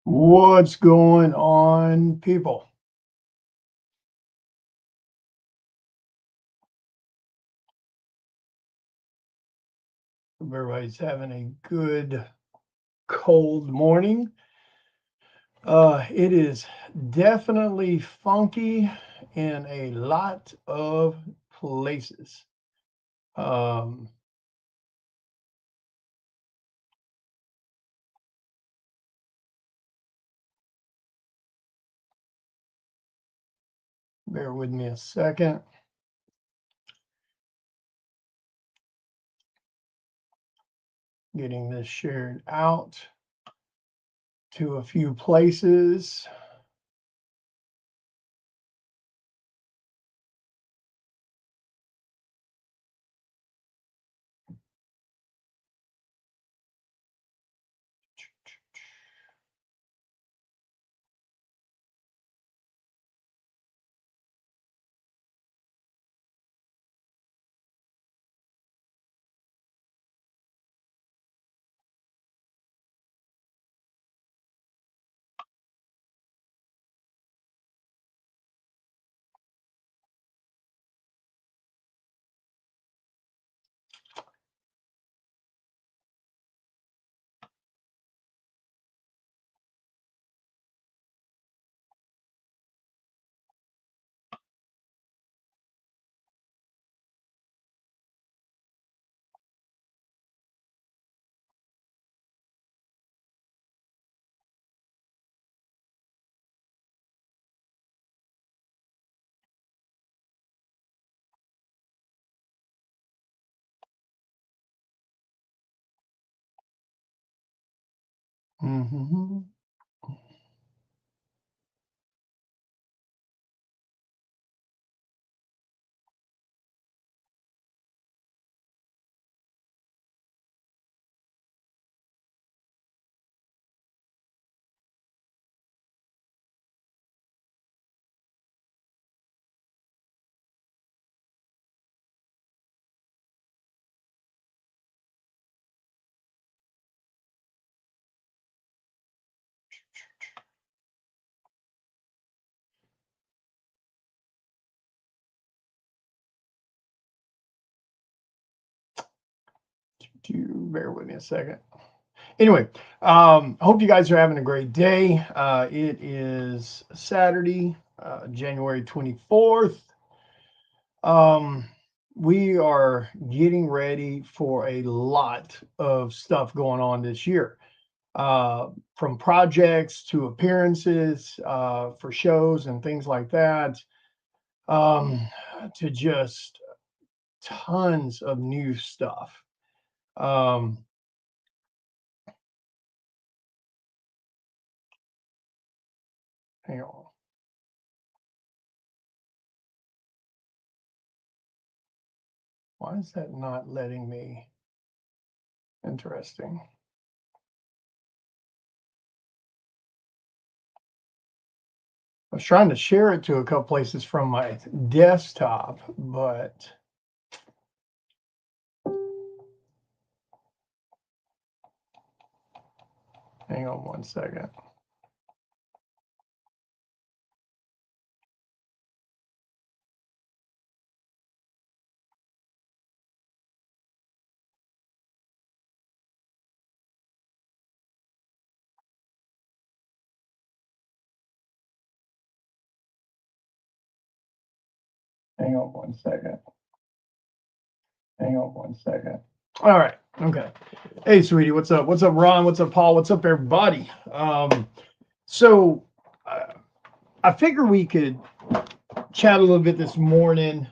What's going on, people? Hope everybody's having a good cold morning. It is definitely funky in a lot of places. Um, Bear with me a second. Getting this shared out to a few places. Mhm. Bear with me a second. Anyway, hope you guys are having a great day. It is Saturday, January 24th. Um, we are getting ready for a lot of stuff going on this year, uh, from projects to appearances, for shows and things like that, um, to just tons of new stuff. Um, Hang on. Why is that not letting me? Interesting. I was trying to share it to a couple places from my desktop, but hang on one second. Hang on one second. Hang on one second. All right. Okay. Hey, sweetie, what's up? What's up, Ron? What's up, Paul? What's up, everybody? So uh, I figure we could chat a little bit this morning.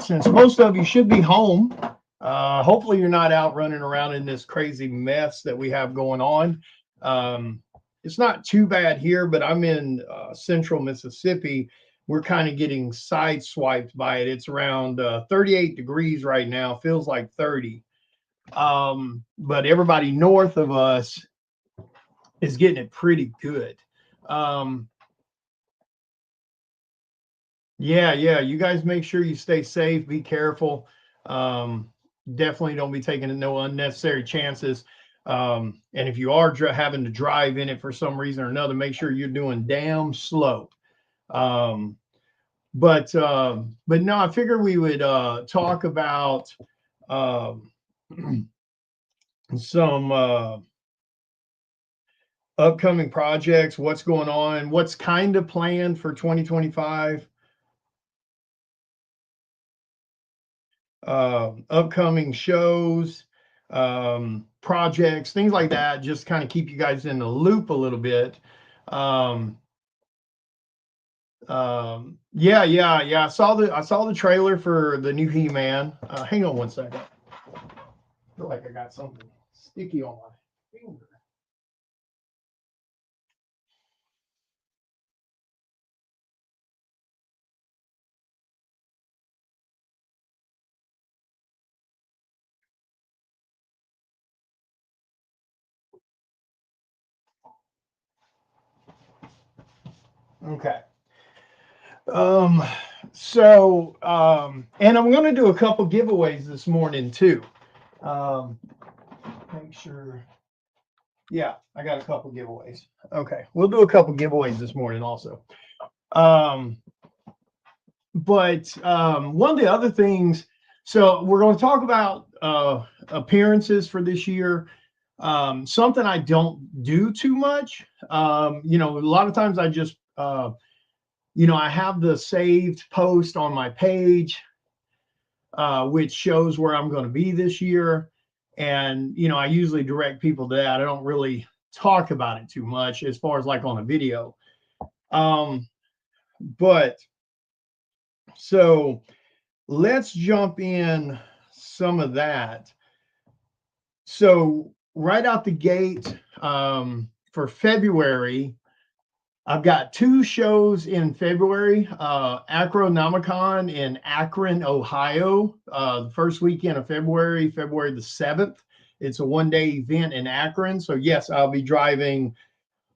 Since most of you should be home, hopefully you're not out running around in this crazy mess that we have going on. Um, it's not too bad here, but I'm in central Mississippi. We're kind of getting sideswiped by it. It's around 38 degrees right now, feels like 30. But everybody north of us is getting it pretty good. Um, Yeah, yeah. You guys make sure you stay safe, be careful. Um, Definitely don't be taking no unnecessary chances. And if you are having to drive in it for some reason or another, make sure you're doing damn slow. Um, but no, I figured we would talk about um, some upcoming projects, what's going on, what's kind of planned for 2025, upcoming shows, projects, things like that. Just kind of keep you guys in the loop a little bit. Um, yeah. I saw the trailer for the new He-Man. Hang on one second. I feel like I got something sticky on my finger. Okay. Um, and I'm going to do a couple giveaways this morning too. Um, make sure. Yeah, I got a couple giveaways. Okay, we'll do a couple giveaways this morning also. Um, but one of the other things, so we're going to talk about appearances for this year. Something I don't do too much. A lot of times I just, I have the saved post on my page, which shows where I'm going to be this year. And, I usually direct people to that. I don't really talk about it too much as far as like on a video. But so let's jump in some of that. So right out the gate, for February, I've got two shows in February, Acronomicon in Akron, Ohio, the first weekend of February, February the 7th. It's a one-day event in Akron. So yes, I'll be driving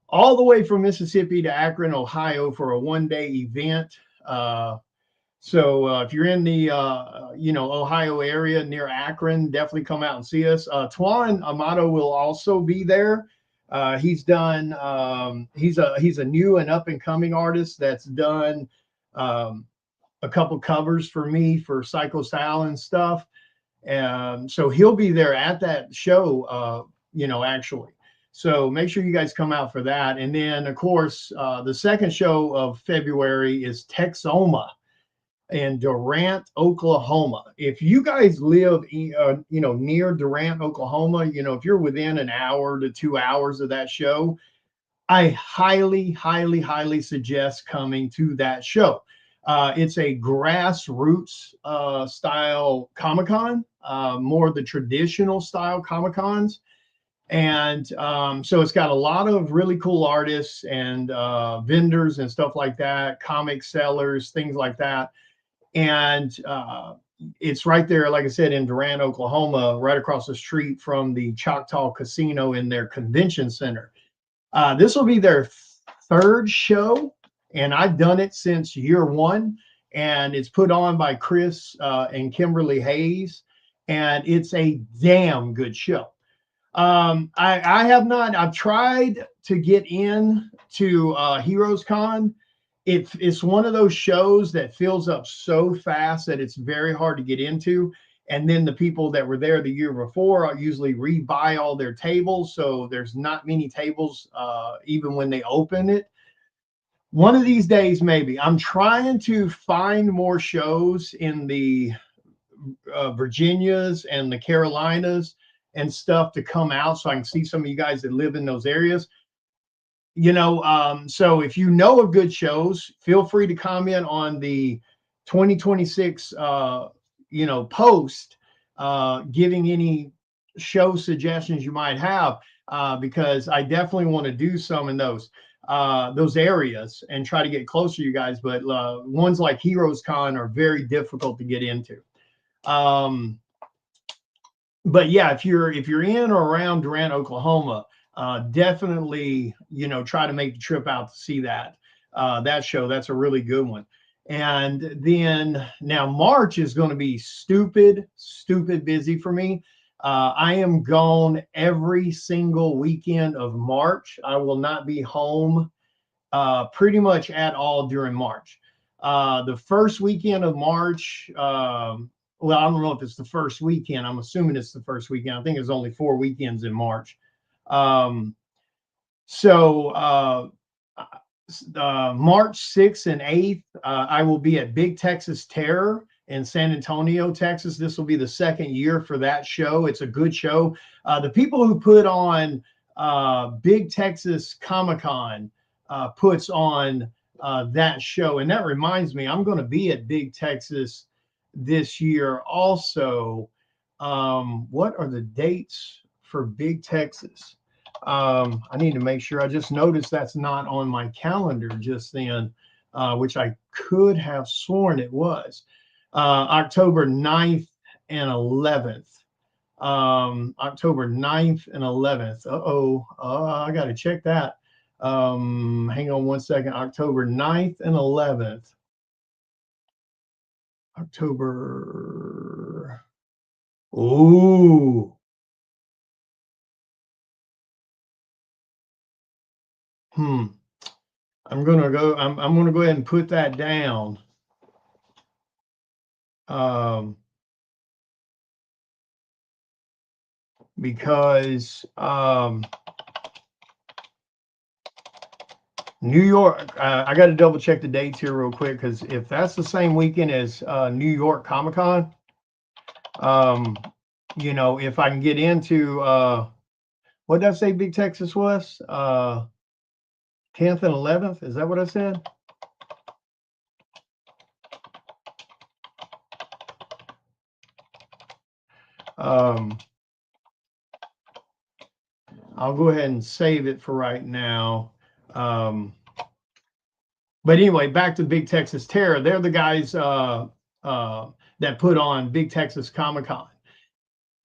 all the way from Mississippi to Akron, Ohio for a one-day event. So if you're in the Ohio area near Akron, definitely come out and see us. Tuan Amato will also be there. He's done. He's a new and up and coming artist that's done a couple covers for me for Psycho Style and stuff. And so he'll be there at that show. Actually. So make sure you guys come out for that. And then of course the second show of February is Texoma in Durant, Oklahoma. If you guys live, near Durant, Oklahoma, if you're within an hour to 2 hours of that show, I highly, highly, highly suggest coming to that show. It's a grassroots style Comic-Con, more the traditional style Comic-Cons. And so it's got a lot of really cool artists and vendors and stuff like that, comic sellers, things like that. And it's right there, like I said, in Durant, Oklahoma, right across the street from the Choctaw Casino in their convention center. This will be their third show, and I've done it since year one. And it's put on by Chris and Kimberly Hayes, and it's a damn good show. I have not. I've tried to get in to Heroes Con. It's one of those shows that fills up so fast that it's very hard to get into. And then the people that were there the year before usually rebuy all their tables, so there's not many tables even when they open it. One of these days, maybe. I'm trying to find more shows in the Virginias and the Carolinas and stuff to come out so I can see some of you guys that live in those areas. So if you know of good shows, feel free to comment on the 2026 post, giving any show suggestions you might have, because I definitely want to do some in those areas and try to get closer to you guys. But ones like Heroes Con are very difficult to get into. But yeah, if you're in or around Durant, Oklahoma, definitely try to make the trip out to see that show. That's a really good one. And then now March is going to be stupid busy for me. I am gone every single weekend of March. I will not be home pretty much at all during March. The first weekend of March, well, I don't know if it's the first weekend. I'm assuming it's the first weekend. I think there's only 4 weekends in March. Um, so March 6th and 8th, I will be at Big Texas Terror in San Antonio, Texas. This will be the second year for that show. It's a good show. The people who put on Big Texas Comicon puts on that show. And that reminds me, I'm going to be at Big Texas this year also. What are the dates for Big Texas? I need to make sure. I just noticed that's not on my calendar just then, which I could have sworn it was. October 9th and 11th. October 9th and 11th. I got to check that. Hang on one second. October 9th and 11th. October. Ooh. I'm gonna go. I'm gonna go ahead and put that down. Because New York, I got to double check the dates here real quick, because if that's the same weekend as New York Comic Con, you know, if I can get into what did I say Big Texas was? 10th and 11th. Is that what I said? I'll go ahead and save it for right now. But anyway, back to Big Texas Terror. They're the guys that put on Big Texas Comic Con.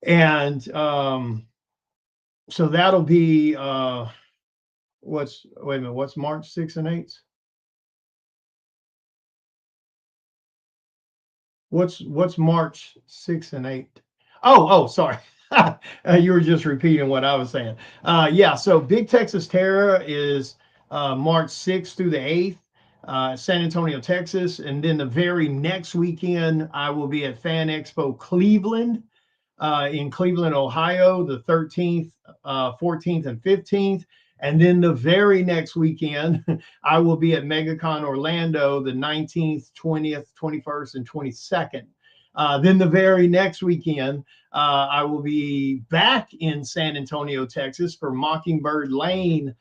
And so that'll be what's March 6th and 8th? What's March 6th and 8th? Oh, sorry. You were just repeating what I was saying. Yeah, so Big Texas Terror is March 6th through the 8th, San Antonio, Texas. And then the very next weekend, I will be at Fan Expo Cleveland in Cleveland, Ohio, the 13th, 14th, and 15th. And then the very next weekend, I will be at MegaCon Orlando, the 19th, 20th, 21st, and 22nd. Then the very next weekend, I will be back in San Antonio, Texas for Mockingbird Lane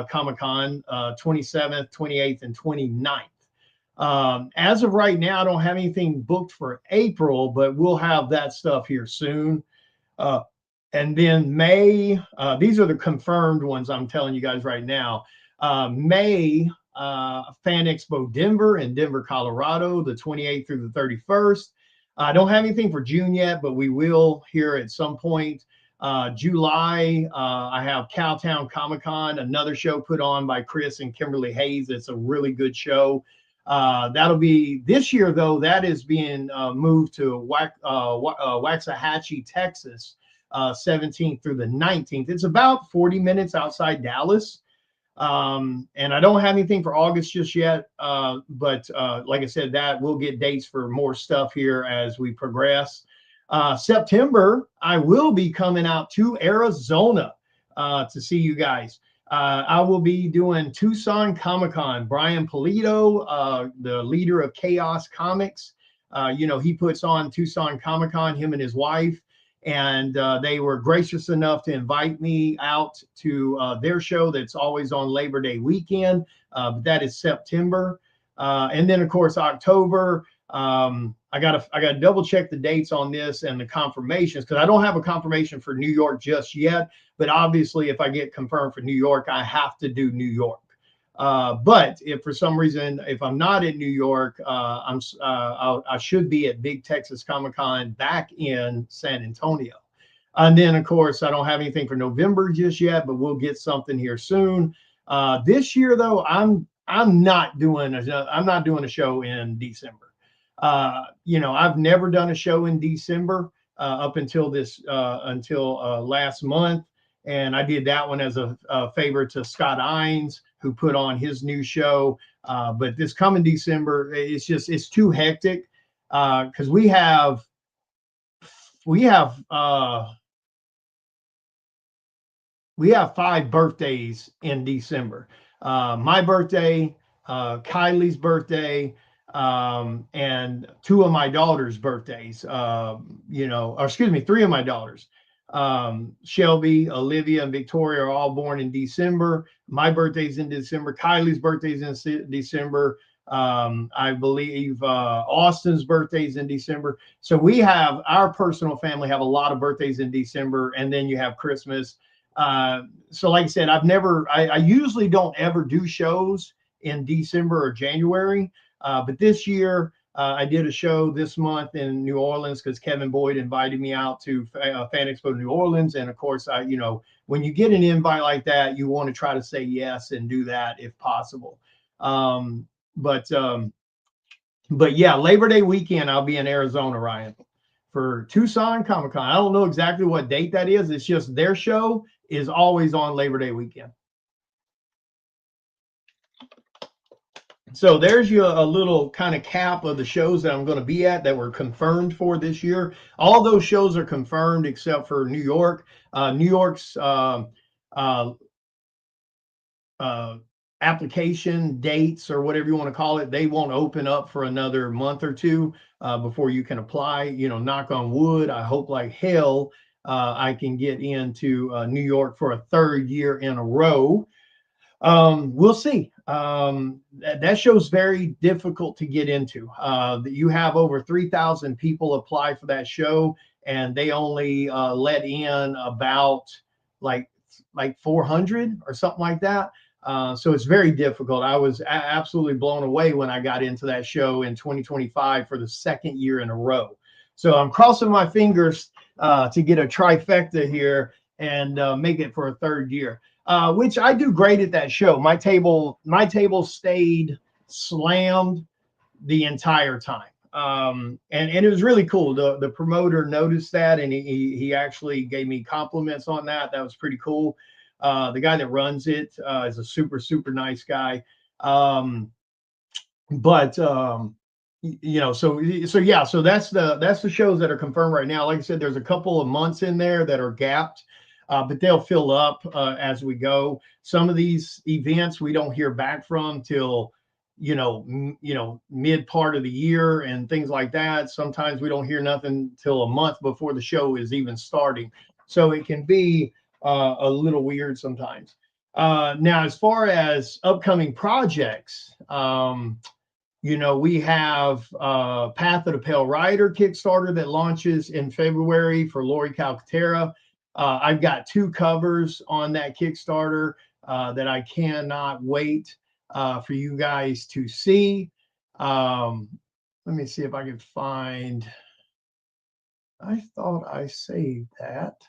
Comic Con, 27th, 28th, and 29th. As of right now, I don't have anything booked for April, but we'll have that stuff here soon. And then May, these are the confirmed ones I'm telling you guys right now. May, Fan Expo Denver in Denver, Colorado, the 28th through the 31st. I don't have anything for June yet, but we will here at some point. July, I have Cowtown Comic Con, another show put on by Chris and Kimberly Hayes. It's a really good show. That'll be this year, though. That is being moved to Waxahachie, Texas, 17th through the 19th. It's about 40 minutes outside Dallas. And I don't have anything for August just yet. But like I said, that we'll get dates for more stuff here as we progress. September, I will be coming out to Arizona to see you guys. I will be doing Tucson Comic-Con. Brian Polito, the leader of Chaos Comics, you know, he puts on Tucson Comic-Con, him and his wife. And they were gracious enough to invite me out to their show that's always on Labor Day weekend. But that is September. And then, of course, October. I gotta double check the dates on this and the confirmations, because I don't have a confirmation for New York just yet. But obviously, if I get confirmed for New York, I have to do New York. But if for some reason, if I'm not in New York, I should be at Big Texas Comic Con back in San Antonio. And then, of course, I don't have anything for November just yet, but we'll get something here soon. This year, though, I'm not doing a show in December. You know, I've never done a show in December. up until last month. And I did that one as a favor to Scott Ines, who put on his new show. But this coming December, it's too hectic because we have 5 birthdays in December. My birthday, Kylie's birthday, and 2 of my daughters' birthdays. Or excuse me, 3 of my daughters. Shelby, Olivia, and Victoria are all born in December. My birthday's in December. Kylie's birthday's in December. I believe Austin's birthday's in December. So we have, our personal family have a lot of birthdays in December, and then you have Christmas. So like I said, I usually don't ever do shows in December or January. But this year, I did a show this month in New Orleans because Kevin Boyd invited me out to Fan Expo New Orleans. And of course, when you get an invite like that, you want to try to say yes and do that if possible. But yeah, Labor Day weekend, I'll be in Arizona, Ryan, for Tucson Comicon. I don't know exactly what date that is. It's just their show is always on Labor Day weekend. So there's a little kind of cap of the shows that I'm going to be at that were confirmed for this year. All those shows are confirmed except for New York. New York's application dates, or whatever you want to call it, they won't open up for another month or 2 before you can apply. Knock on wood, I hope like hell I can get into New York for a 3rd year in a row. We'll see. That show's very difficult to get into. You have over 3,000 people apply for that show, and they only let in about like 400 or something like that. So it's very difficult. I was absolutely blown away when I got into that show in 2025 for the 2nd year in a row. So I'm crossing my fingers to get a trifecta here and make it for a 3rd year. Which I do great at that show. My table stayed slammed the entire time. And it was really cool. The promoter noticed that, and he actually gave me compliments on that. That was pretty cool. The guy that runs it is a super, super nice guy. So that's the shows that are confirmed right now. Like I said, there's a couple of months in there that are gapped. But they'll fill up as we go. Some of these events we don't hear back from till mid part of the year and things like that. Sometimes we don't hear nothing till a month before the show is even starting. So it can be a little weird sometimes. Now, as far as upcoming projects, we have Path of the Pale Rider Kickstarter that launches in February for Lori Calcaterra. I've got 2 covers on that Kickstarter that I cannot wait for you guys to see. Let me see if I can find. I thought I saved that.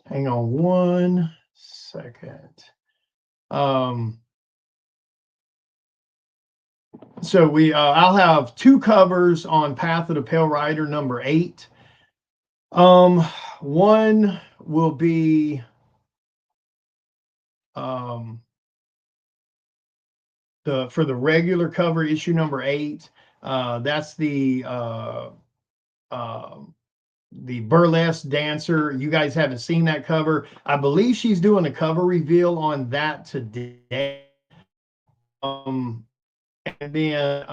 Hang on 1 second. So I'll have 2 covers on Path of the Pale Rider number 8. One will be for the regular cover, issue number 8. That's the burlesque dancer. You guys haven't seen that cover. I believe she's doing a cover reveal on that today. And then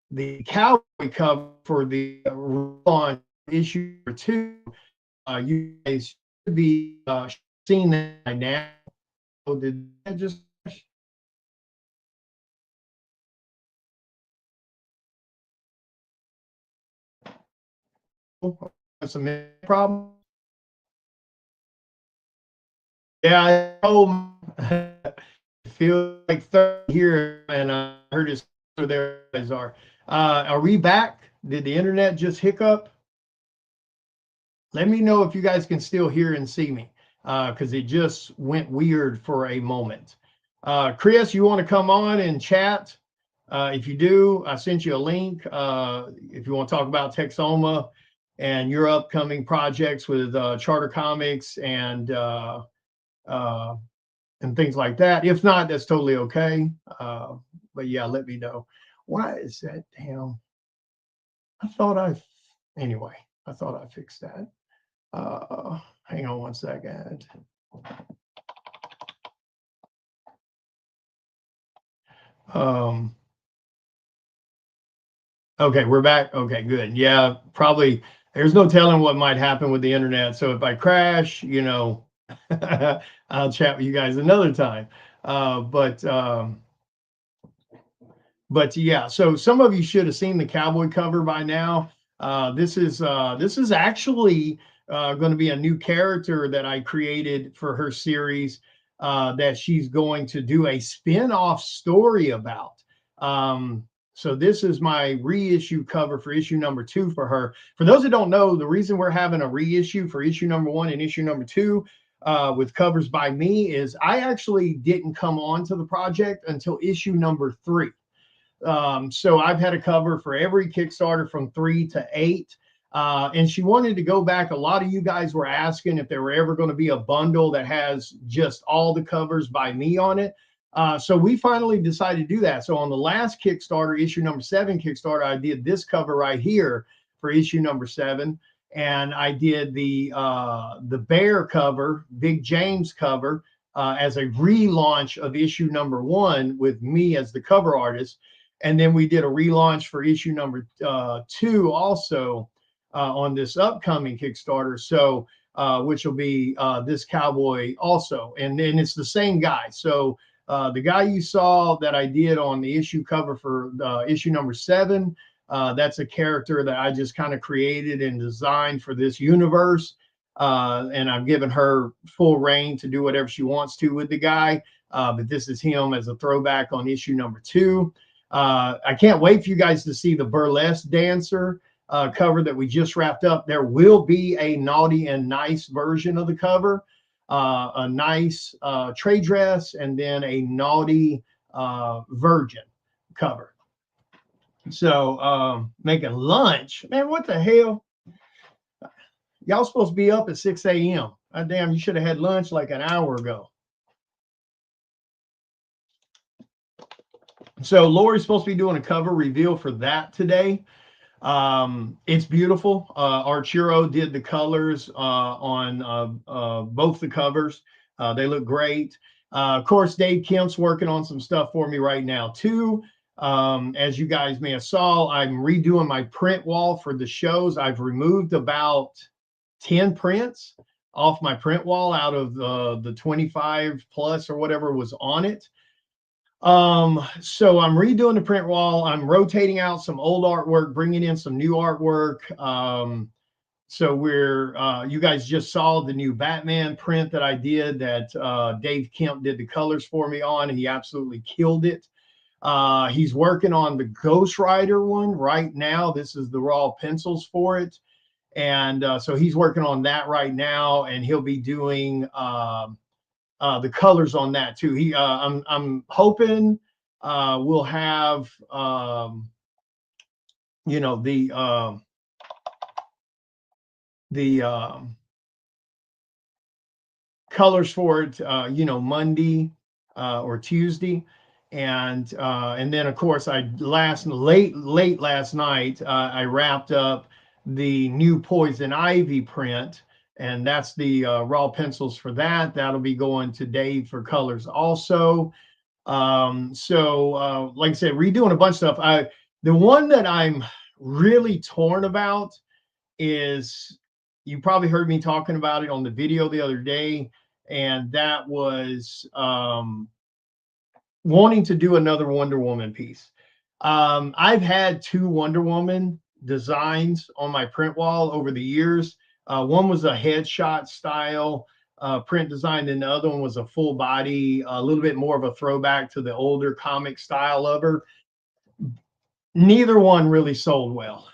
the cowboy cover for the on issue 2. You guys should be seeing that by now. Did that just? Some problem? Yeah, I feel like 30 here, and I heard his there guys are. Are we back? Did the internet just hiccup? Let me know if you guys can still hear and see me, because it just went weird for a moment. Chris, you want to come on and chat? If you do, I sent you a link. If you want to talk about Texoma, and your upcoming projects with Charter Comics and things like that. If not, that's totally okay. But yeah, let me know. Why is that damn? I thought anyway, I thought I fixed that. Hang on one second. Okay, we're back. Okay, good. Yeah, probably there's no telling what might happen with the internet. So if I crash, I'll chat with you guys another time. But yeah, so some of you should have seen the cowboy cover by now. This is actually going to be a new character that I created for her series that she's going to do a spin-off story about. So this is my reissue cover for issue number 2 for her. For those that don't know, the reason we're having a reissue for issue number 1 and issue number 2 with covers by me is I actually didn't come on to the project until issue number 3. So I've had a cover for every Kickstarter from 3 to 8. And she wanted to go back. A lot of you guys were asking if there were ever going to be a bundle that has just all the covers by me on it. So we finally decided to do that. So on the last Kickstarter, issue number 7 Kickstarter, I did this cover right here for issue number 7. And I did the bear cover, Big James cover, as a relaunch of issue number 1 with me as the cover artist. And then we did a relaunch for issue number 2 also on this upcoming Kickstarter. So which will be this cowboy also. And then it's the same guy. So the guy you saw that I did on the issue cover for issue number 7, that's a character that I just kind of created and designed for this universe. And I've given her full reign to do whatever she wants to with the guy. But this is him as a throwback on issue number 2. I can't wait for you guys to see the burlesque dancer cover that we just wrapped up. There will be a naughty and nice version of the cover, a nice trade dress, and then a naughty virgin cover. So making lunch, man, what the hell? Y'all supposed to be up at 6 a.m. Damn, you should have had lunch like an hour ago. So Lori's supposed to be doing a cover reveal for that today. It's beautiful. Arturo did the colors on both the covers. They look great. Of course, Dave Kemp's working on some stuff for me right now too. As you guys may have saw, I'm redoing my print wall for the shows. I've removed about 10 prints off my print wall out of the 25 plus or whatever was on it. So I'm redoing the print wall. I'm rotating out some old artwork, bringing in some new artwork. So you guys just saw the new Batman print that I did that Dave Kemp did the colors for me on. He absolutely killed it. He's working on the Ghost Rider one right now. This is the raw pencils for it. And so he's working on that right now, and he'll be doing the colors on that too. I'm hoping we'll have the colors for it Monday or Tuesday. And then of course late last night I wrapped up the new Poison Ivy print, and that's the raw pencils for that. That'll be going to Dave for colors also. Like I said, redoing a bunch of stuff. The one that I'm really torn about is, you probably heard me talking about it on the video the other day, and that was wanting to do another Wonder Woman piece. I've had 2 Wonder Woman designs on my print wall over the years. One was a headshot style print design, and the other one was a full body, a little bit more of a throwback to the older comic style of her. Neither one really sold well.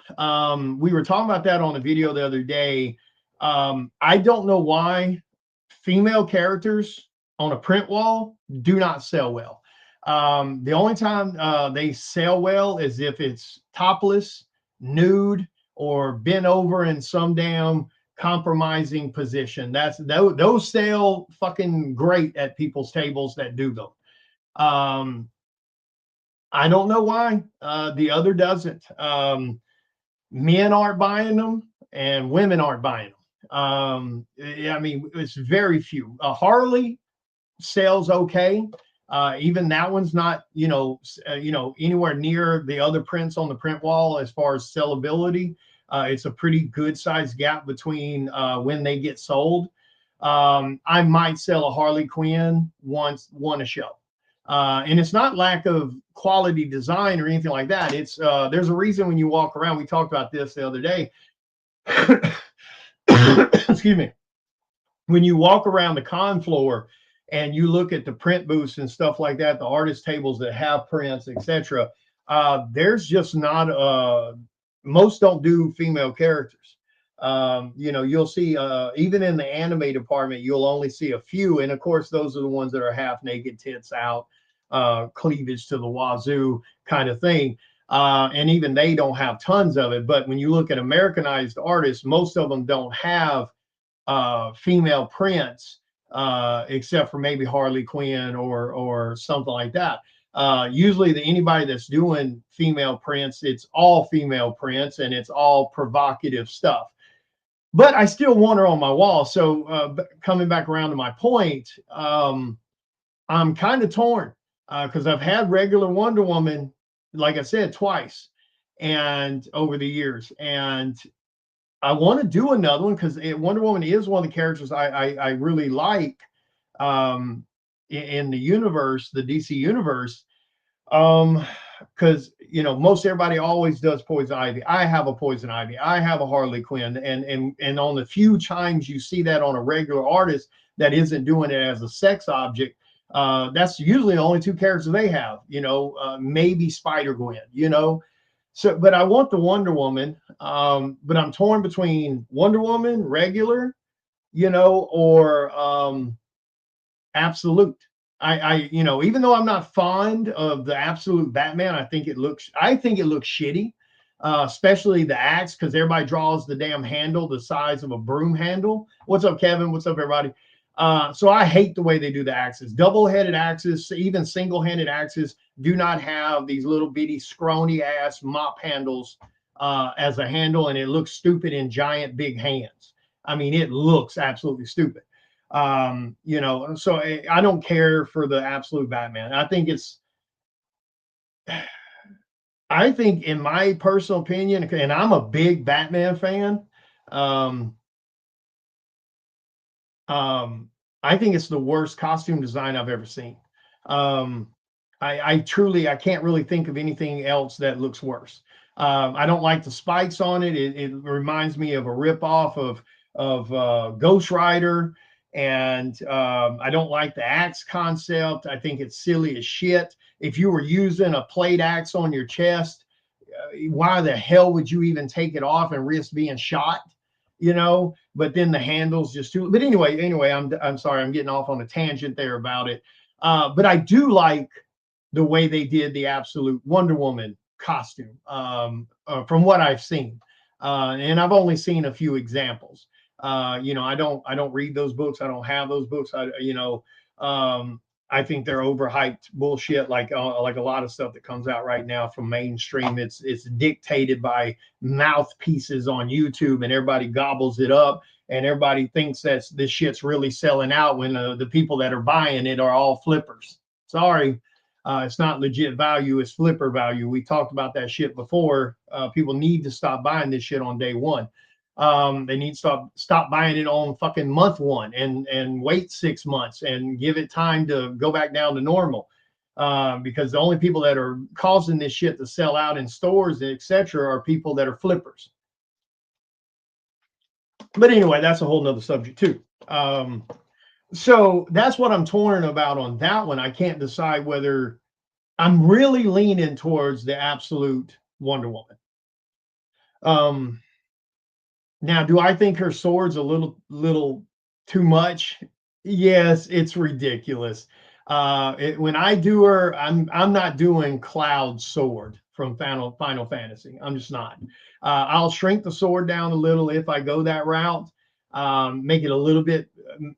We were talking about that on the video the other day. I don't know why female characters on a print wall do not sell well. The only time they sell well is if it's topless, nude, or bent over in some damn compromising position. Those sell fucking great at people's tables that do them. I don't know why the other doesn't. Men aren't buying them and women aren't buying them. I mean, it's very few. A Harley sells okay. Even that one's not, anywhere near the other prints on the print wall as far as sellability. It's a pretty good sized gap between when they get sold. I might sell a Harley Quinn one a show. And it's not lack of quality design or anything like that. It's there's a reason when you walk around. We talked about this the other day. Excuse me. When you walk around the con floor and you look at the print booths and stuff like that, the artist tables that have prints, etc., there's just not most don't do female characters. You'll see even in the anime department, you'll only see a few, and of course, those are the ones that are half naked, tits out, cleavage to the wazoo kind of thing. And even they don't have tons of it. But when you look at Americanized artists, most of them don't have female prints, except for maybe Harley Quinn or something like that. Usually anybody that's doing female prints, it's all female prints and it's all provocative stuff. But I still want her on my wall. So coming back around to my point, I'm kind of torn because I've had regular Wonder Woman, like I said, twice and over the years. And I want to do another one because Wonder Woman is one of the characters I really like in the universe, the DC universe. Because most everybody always does Poison Ivy. I have a Poison Ivy. I have a Harley Quinn, and on the few times you see that on a regular artist that isn't doing it as a sex object, that's usually the only two characters they have. Maybe Spider Gwen. So, but I want the Wonder Woman, but I'm torn between Wonder Woman, regular, or absolute. Even though I'm not fond of the absolute Batman, I think it looks shitty, especially the axe, because everybody draws the damn handle the size of a broom handle. What's up, Kevin? What's up, everybody? So I hate the way they do the axes. Double-headed axes, even single-handed axes, do not have these little bitty scrawny ass mop handles as a handle, and it looks stupid in giant big hands. I mean, it looks absolutely stupid. So I don't care for the absolute Batman. I think in my personal opinion, and I'm a big Batman fan, I think it's the worst costume design I've ever seen. I can't really think of anything else that looks worse. I don't like the spikes on it. It reminds me of a ripoff of Ghost Rider, and I don't like the axe concept. I think it's silly as shit. If you were using a plate axe on your chest, why the hell would you even take it off and risk being shot? But then the handles just too. But anyway, I'm sorry, I'm getting off on a tangent there about it. But I do like the way they did the absolute Wonder Woman costume from what I've seen, and I've only seen a few examples. I don't read those books. I don't have those books. I think they're overhyped bullshit, like a lot of stuff that comes out right now from mainstream. It's dictated by mouthpieces on YouTube, and everybody gobbles it up, and everybody thinks that this shit's really selling out when the people that are buying it are all flippers. Sorry, it's not legit value; it's flipper value. We talked about that shit before. People need to stop buying this shit on day one. They need to stop buying it on fucking month one and wait 6 months and give it time to go back down to normal. Because the only people that are causing this shit to sell out in stores, etc., are people that are flippers. But anyway, that's a whole nother subject too. So that's what I'm torn about on that one. I can't decide whether I'm really leaning towards the absolute Wonder Woman. Now, do I think her sword's a little too much? Yes, it's ridiculous. When I do her, I'm not doing Cloud's sword from Final Fantasy. I'm just not. I'll shrink the sword down a little if I go that route. Make it a little bit,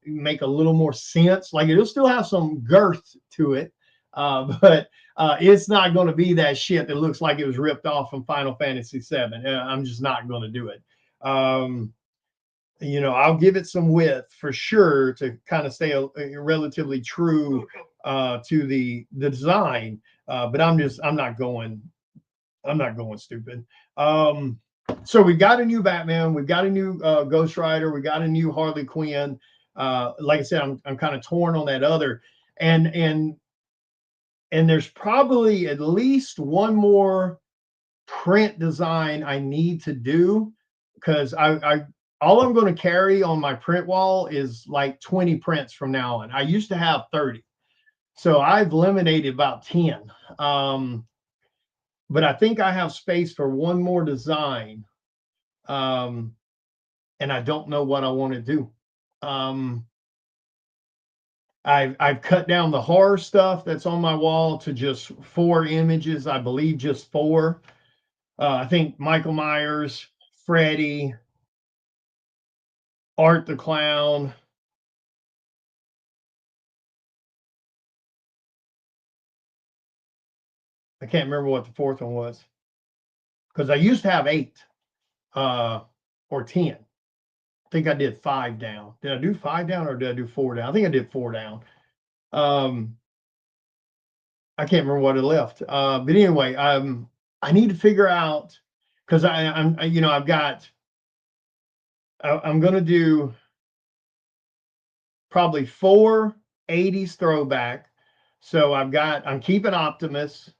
make a little more sense. Like it'll still have some girth to it, but it's not going to be that shit that looks like it was ripped off from Final Fantasy VII. I'm just not going to do it. I'll give it some width for sure to kind of stay relatively true to the design. But I'm not going stupid. So we got a new Batman, we've got a new Ghost Rider, we got a new Harley Quinn. Like I said, I'm kind of torn on that other, and there's probably at least one more print design I need to do, because I all I'm going to carry on my print wall is like 20 prints from now on. I used to have 30, so I've eliminated about 10. But I think I have space for one more design, and I don't know what I want to do. I've cut down the horror stuff that's on my wall to just 4 images, I believe, just 4. I think Michael Myers, Freddy, Art the Clown. I can't remember what the 4th one was, because I used to have 8 or 10. I think I did 5 down. Did I do 5 down or did I do 4 down? I think I did 4 down. I can't remember what it left. But anyway, I need to figure out, because I'm going to do probably 4 80s throwback. So I'm keeping Optimus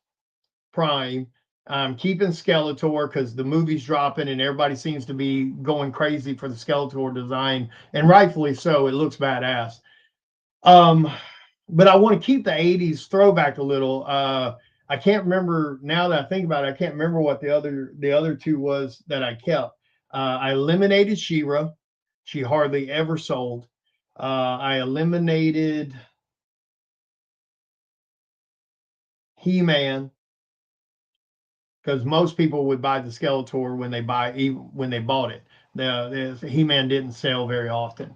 Prime. I'm keeping Skeletor because the movie's dropping and everybody seems to be going crazy for the Skeletor design, and rightfully so. It looks badass. But I want to keep the 80s throwback a little. I can't remember, now that I think about it, I can't remember what the other 2 was that I kept. I eliminated She-Ra. She hardly ever sold. I eliminated He-Man, because most people would buy the Skeletor when they bought it. The He-Man didn't sell very often.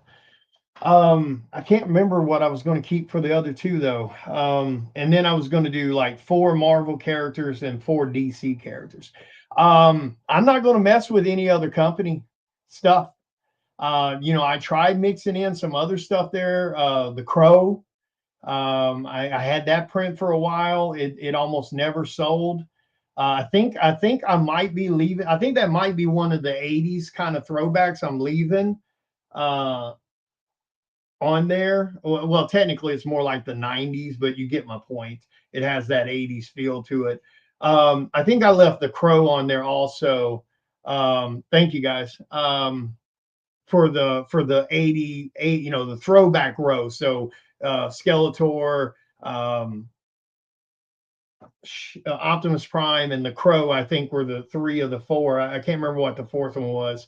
I can't remember what I was going to keep for the other 2 though. And then I was going to do like 4 Marvel characters and 4 DC characters. I'm not going to mess with any other company stuff. I tried mixing in some other stuff there. The Crow. I had that print for a while. It almost never sold. I think I might be leaving. I think that might be one of the 80s kind of throwbacks I'm leaving on there. Well, technically it's more like the 90s, but you get my point. It has that 80s feel to it. I think I left the Crow on there also. Thank you guys. For the 88, the throwback row. So Skeletor, Optimus Prime, and the Crow, I think, were the 3 of the 4. I can't remember what the 4th one was.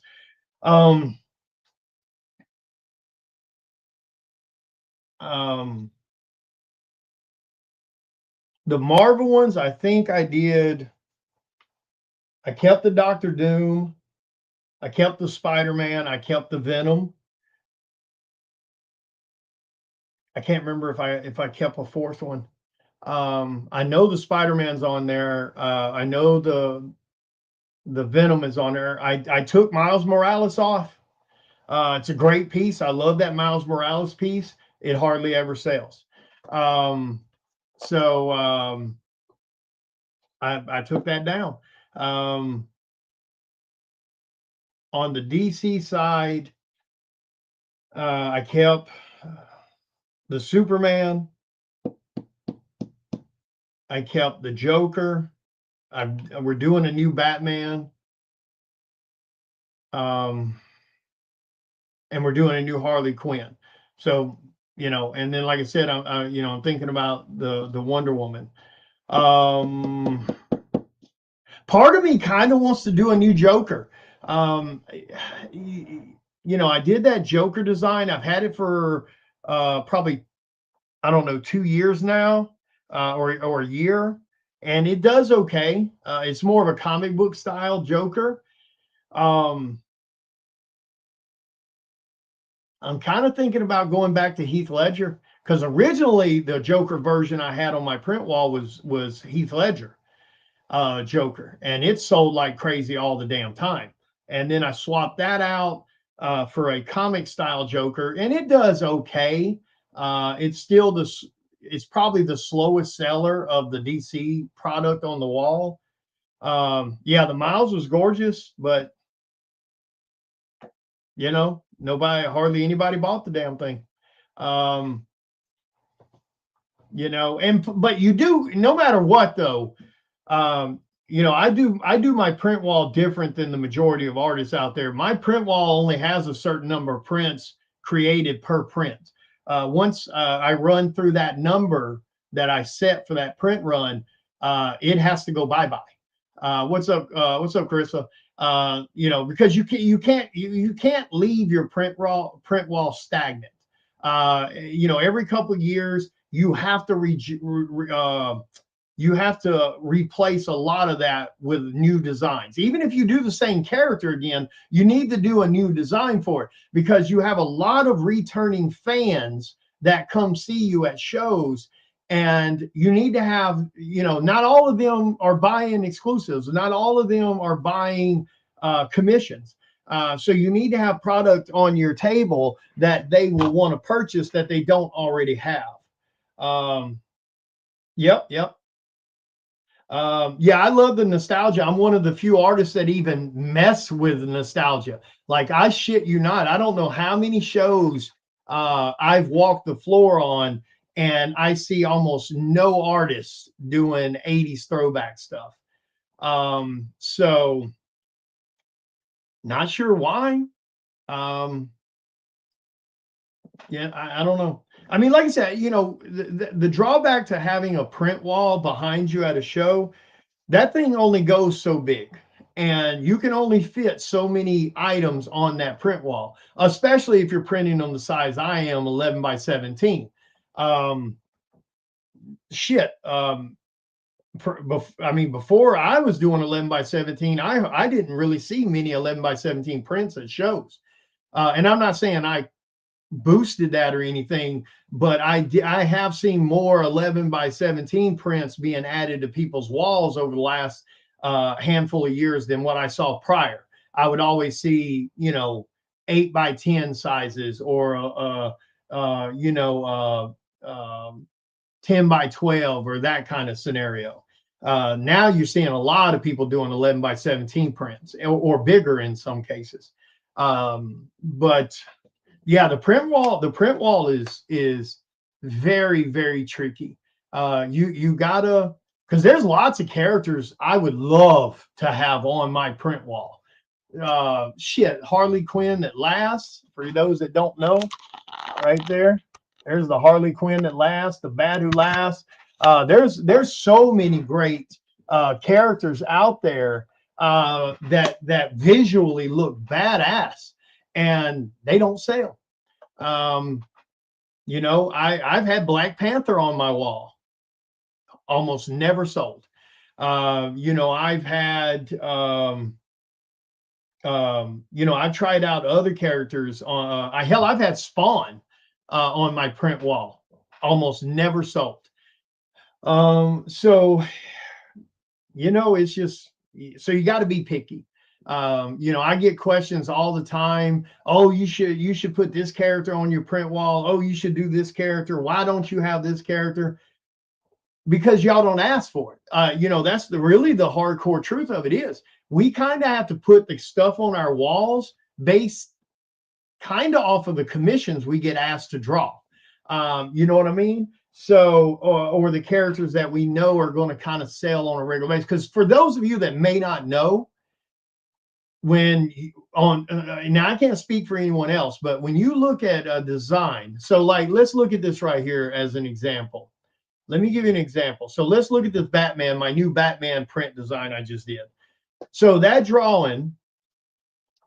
The Marvel ones, I think I kept the Doctor Doom, I kept the Spider-Man, I kept the Venom. I can't remember if I kept a 4th one. I know the Spider-Man's on there. I know the Venom is on there. I took Miles Morales off. It's a great piece. I love that Miles Morales piece. It hardly ever sells. So I took that down. On the DC side, I kept the Superman. I kept the Joker. We're doing a new Batman. And we're doing a new Harley Quinn. So, and then like I said, I'm thinking about the Wonder Woman. Part of me kind of wants to do a new Joker. I did that Joker design. I've had it for probably, I don't know, 2 years now, or a year. and it does okay. It's more of a comic book style Joker. Um, I'm kind of thinking about going back to Heath Ledger, because originally the Joker version I had on my print wall was Heath Ledger Joker, and it sold like crazy all the damn time. And then I swapped that out for a comic style Joker, and it does okay. It's still it's probably the slowest seller of the DC product on the wall. Yeah, the Miles was gorgeous, but hardly anybody bought the damn thing. Um, but you do, no matter what though. um, I do my print wall different than the majority of artists out there. My print wall only has a certain number of prints created per print. Once I run through that number that I set for that print run, it has to go bye-bye. What's up? What's up, Carissa? Because you can't leave your print wall stagnant. Every couple of years you have to replace a lot of that with new designs. Even if you do the same character again, you need to do a new design for it, because you have a lot of returning fans that come see you at shows. And you need to have, not all of them are buying exclusives, not all of them are buying commissions. So you need to have product on your table that they will want to purchase that they don't already have. Um, yep, yep. Yeah, I love the nostalgia. I'm one of the few artists that even mess with nostalgia. Like, I shit you not, I don't know how many shows I've walked the floor on, and I see almost no artists doing 80s throwback stuff. So not sure why. Um, yeah, I don't know. I mean, like I said, the drawback to having a print wall behind you at a show, that thing only goes so big, and you can only fit so many items on that print wall, especially if you're printing on the size I am, 11 by 17. um shit I mean, before I was doing 11 by 17, I didn't really see many 11 by 17 prints at shows. And I'm not saying I boosted that or anything, but I have seen more 11 by 17 prints being added to people's walls over the last handful of years than what I saw prior. I would always see 8 by 10 sizes, or 10 by 12, or that kind of scenario. Now you're seeing a lot of people doing 11 by 17 prints, or bigger in some cases. But yeah, the print wall is very, very tricky. You gotta, because there's lots of characters I would love to have on my print wall. Shit, Harley Quinn that lasts, for those that don't know, right there. There's the Harley Quinn that lasts, the Bat Who Laughs. There's so many great characters out there that visually look badass, and they don't sell. Um, I've had Black Panther on my wall, almost never sold. I've had I've tried out other characters on. I've had Spawn on my print wall, almost never sold. So it's just, so you got to be picky. I get questions all the time. Oh, you should put this character on your print wall. Oh, you should do this character. Why don't you have this character? Because y'all don't ask for it. That's really the hardcore truth of it is, we kind of have to put the stuff on our walls based kind of off of the commissions we get asked to draw. You know what I mean? So, or the characters that we know are going to kind of sell on a regular basis. Because for those of you that may not know, now I can't speak for anyone else, but when you look at a design, so like, let's look at this right here as an example. Let me give you an example. So let's look at this Batman, my new Batman print design I just did. So that drawing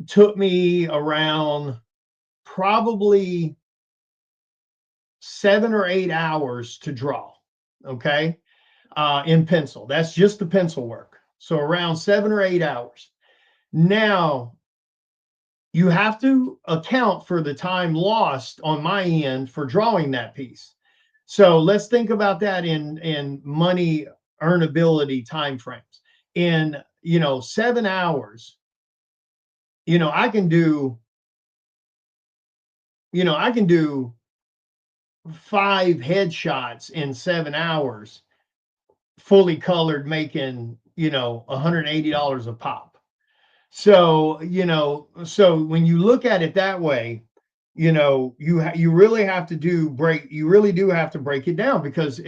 took me around probably 7 or 8 hours to draw. Okay. in pencil. That's just the pencil work. So around 7 or 8 hours. Now, you have to account for the time lost on my end for drawing that piece. So let's think about that in money earnability timeframes. In 7 hours, I can do I can do 5 headshots in 7 hours, fully colored, making $180 a pop. So so when you look at it that way, you really have to you really do have to break it down, because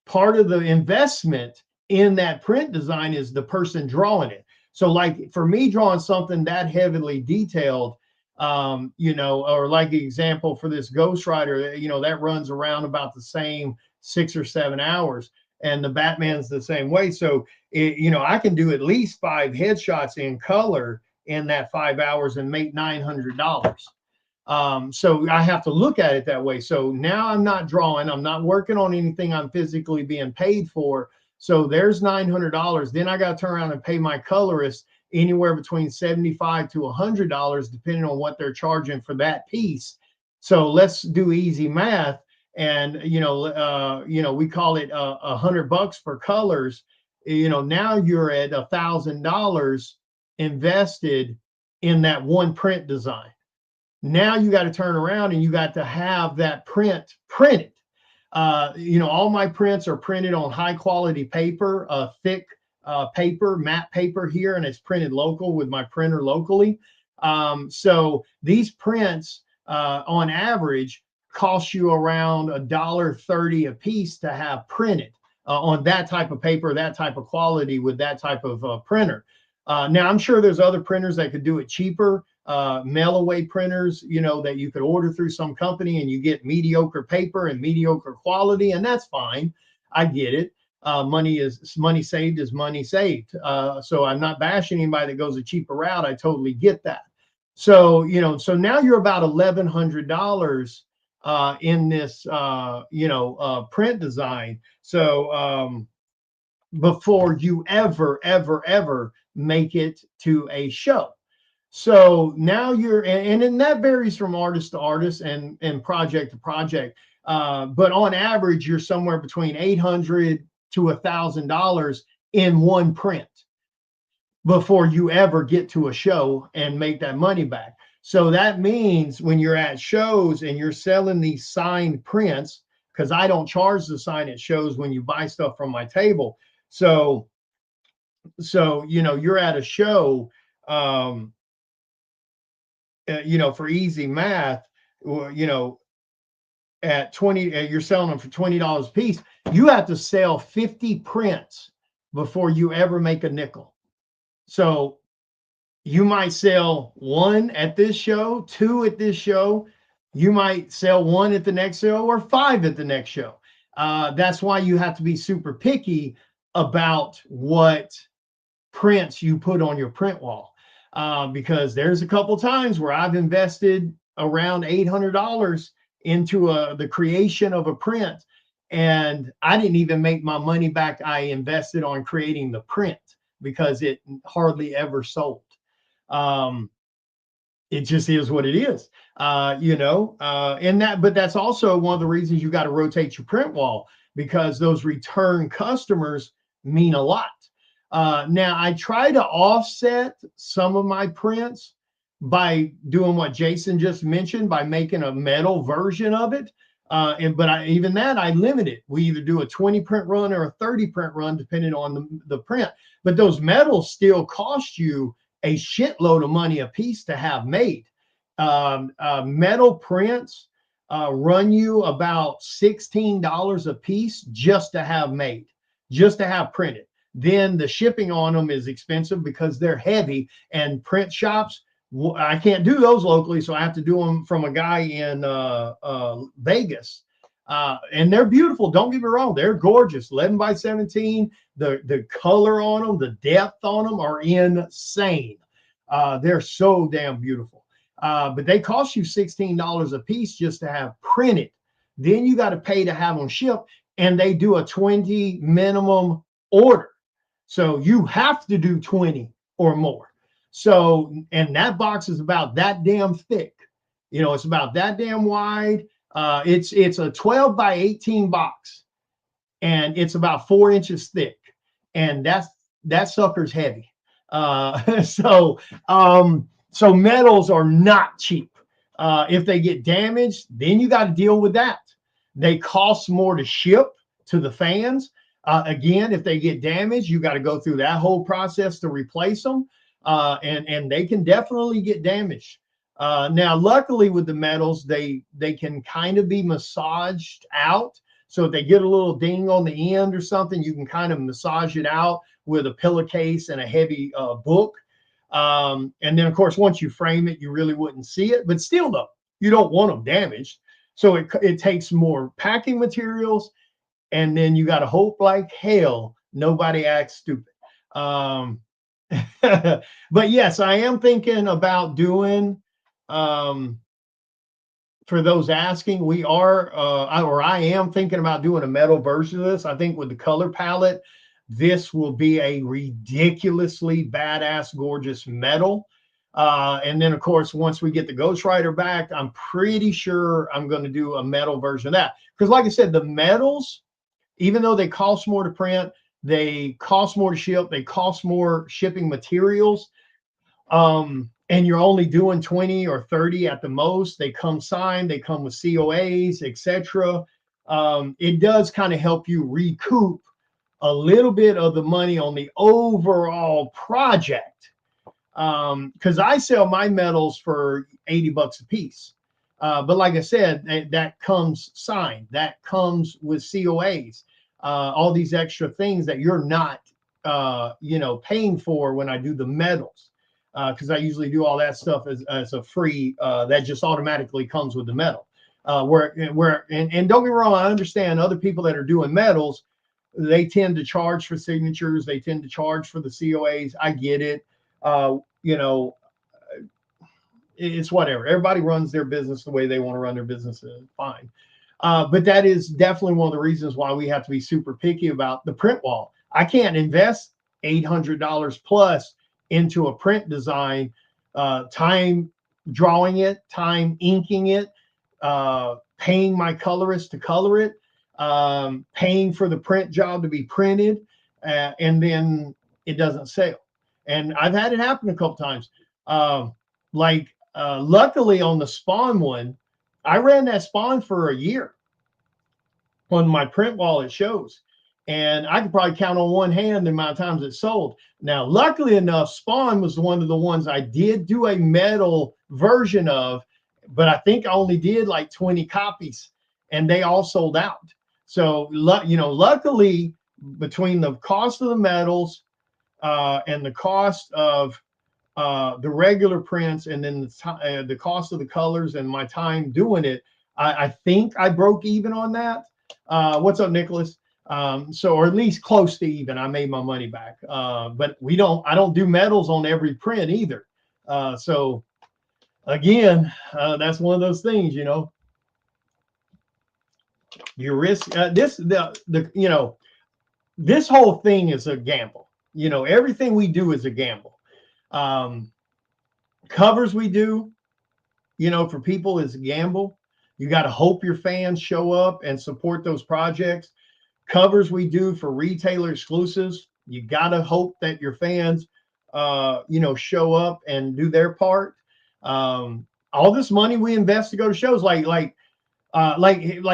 part of the investment in that print design is the person drawing it. So like for me, drawing something that heavily detailed, or like the example for this Ghost Rider, that runs around about the same 6 or 7 hours, and the Batman's the same way. So I can do at least 5 headshots in color in that 5 hours and make $900. So I have to look at it that way. So now I'm not drawing, I'm not working on anything I'm physically being paid for. So there's $900. Then I got to turn around and pay my colorist anywhere between $75 to $100, depending on what they're charging for that piece. So let's do easy math. And we call it $100 for colors. Now you're at $1,000 invested in that one print design. Now you got to turn around and you got to have that print printed. All my prints are printed on high quality paper, thick paper, matte paper here, and it's printed local with my printer locally. So these prints on average cost you around $1.30 a piece to have printed on that type of paper, that type of quality, with that type of printer. Now I'm sure there's other printers that could do it cheaper. Mail away printers, that you could order through some company and you get mediocre paper and mediocre quality, and that's fine. I get it. Money saved is money saved. So I'm not bashing anybody that goes a cheaper route. I totally get that. So, so now you're about $1,100 in this, print design. So before you ever make it to a show. So now and then that varies from artist to artist and project to project. But on average, you're somewhere between $800 to $1,000 in one print before you ever get to a show and make that money back. So that means when you're at shows and you're selling these signed prints, because I don't charge the sign at shows when you buy stuff from my table. So you're at a show, for easy math, at 20, you're selling them for $20 a piece. You have to sell 50 prints before you ever make a nickel. So you might sell 1 at this show, 2 at this show. You might sell 1 at the next show, or 5 at the next show. That's why you have to be super picky about what prints you put on your print wall. Because there's a couple times where I've invested around $800 into the creation of a print, and I didn't even make my money back I invested on creating the print, because it hardly ever sold. It just is what it is, but that's also one of the reasons you got to rotate your print wall, because those return customers mean a lot. Now I try to offset some of my prints by doing what Jason just mentioned, by making a metal version of it. Even that I limit it. We either do a 20 print run or a 30 print run, depending on the print. But those metals still cost you a shitload of money a piece to have made. Metal prints run you about $16 a piece just to have made, just to have printed. Then the shipping on them is expensive because they're heavy, and print shops, I can't do those locally, so I have to do them from a guy in Vegas. And they're beautiful. Don't get me wrong. They're gorgeous. 11 by 17. The color on them, the depth on them are insane. They're so damn beautiful. But they cost you $16 a piece just to have printed. Then you got to pay to have them shipped. and they do a 20 minimum order. So you have to do 20 or more. So, and that box is about that damn thick. You know, it's about that damn wide. It's a 12 by 18 box, and it's about 4 inches thick, and that sucker's heavy. So so metals are not cheap. If they get damaged, then you got to deal with that. They cost more to ship to the fans. Again, if they get damaged, you got to go through that whole process to replace them, and they can definitely get damaged. Now, luckily with the metals, they can kind of be massaged out. So if they get a little ding on the end or something, you can kind of massage it out with a pillowcase and a heavy book. And then, of course, once you frame it, you really wouldn't see it. But still, though, you don't want them damaged. So it takes more packing materials, and then you got to hope like hell nobody acts stupid. But yes, I am thinking about doing, for those asking, we are, I am thinking about doing a metal version of this. I think with the color palette, this will be a ridiculously badass, gorgeous metal. And then, of course, once we get the Ghost Rider back, I'm pretty sure I'm going to do a metal version of that. Because like I said, the metals, even though they cost more to print, they cost more to ship, they cost more shipping materials. And you're only doing 20 or 30 at the most. They come signed, they come with COAs, etc. It does kind of help you recoup a little bit of the money on the overall project. Because I sell my metals for $80 a piece. But like I said, that comes signed, that comes with COAs, all these extra things that you're not, paying for when I do the metals. Because I usually do all that stuff as a free, that just automatically comes with the metal. And don't get me wrong, I understand other people that are doing metals, they tend to charge for signatures, they tend to charge for the COAs. I get it. It's whatever. Everybody runs their business the way they want to run their business. Fine. But that is definitely one of the reasons why we have to be super picky about the print wall. I can't invest $800 plus into a print design, time drawing it, time inking it, paying my colorist to color it, paying for the print job to be printed, and then it doesn't sell. And I've had it happen a couple times. Luckily on the Spawn one, I ran that Spawn for a year on my print wall. It shows, and I could probably count on one hand the amount of times it sold. Now, luckily enough, Spawn was one of the ones I did do a metal version of, but I think I only did like 20 copies, and they all sold out. So, luckily, between the cost of the metals and the cost of the regular prints, and then the cost of the colors and my time doing it, I think I broke even on that. What's up, Nicholas? Or at least close to even. I made my money back. But I don't do metals on every print either. So again, that's one of those things, you risk this whole thing is a gamble. Everything we do is a gamble. Covers we do, for people is a gamble. You got to hope your fans show up and support those projects. Covers we do for retailer exclusives, you got to hope that your fans, show up and do their part. All this money we invest to go to shows, like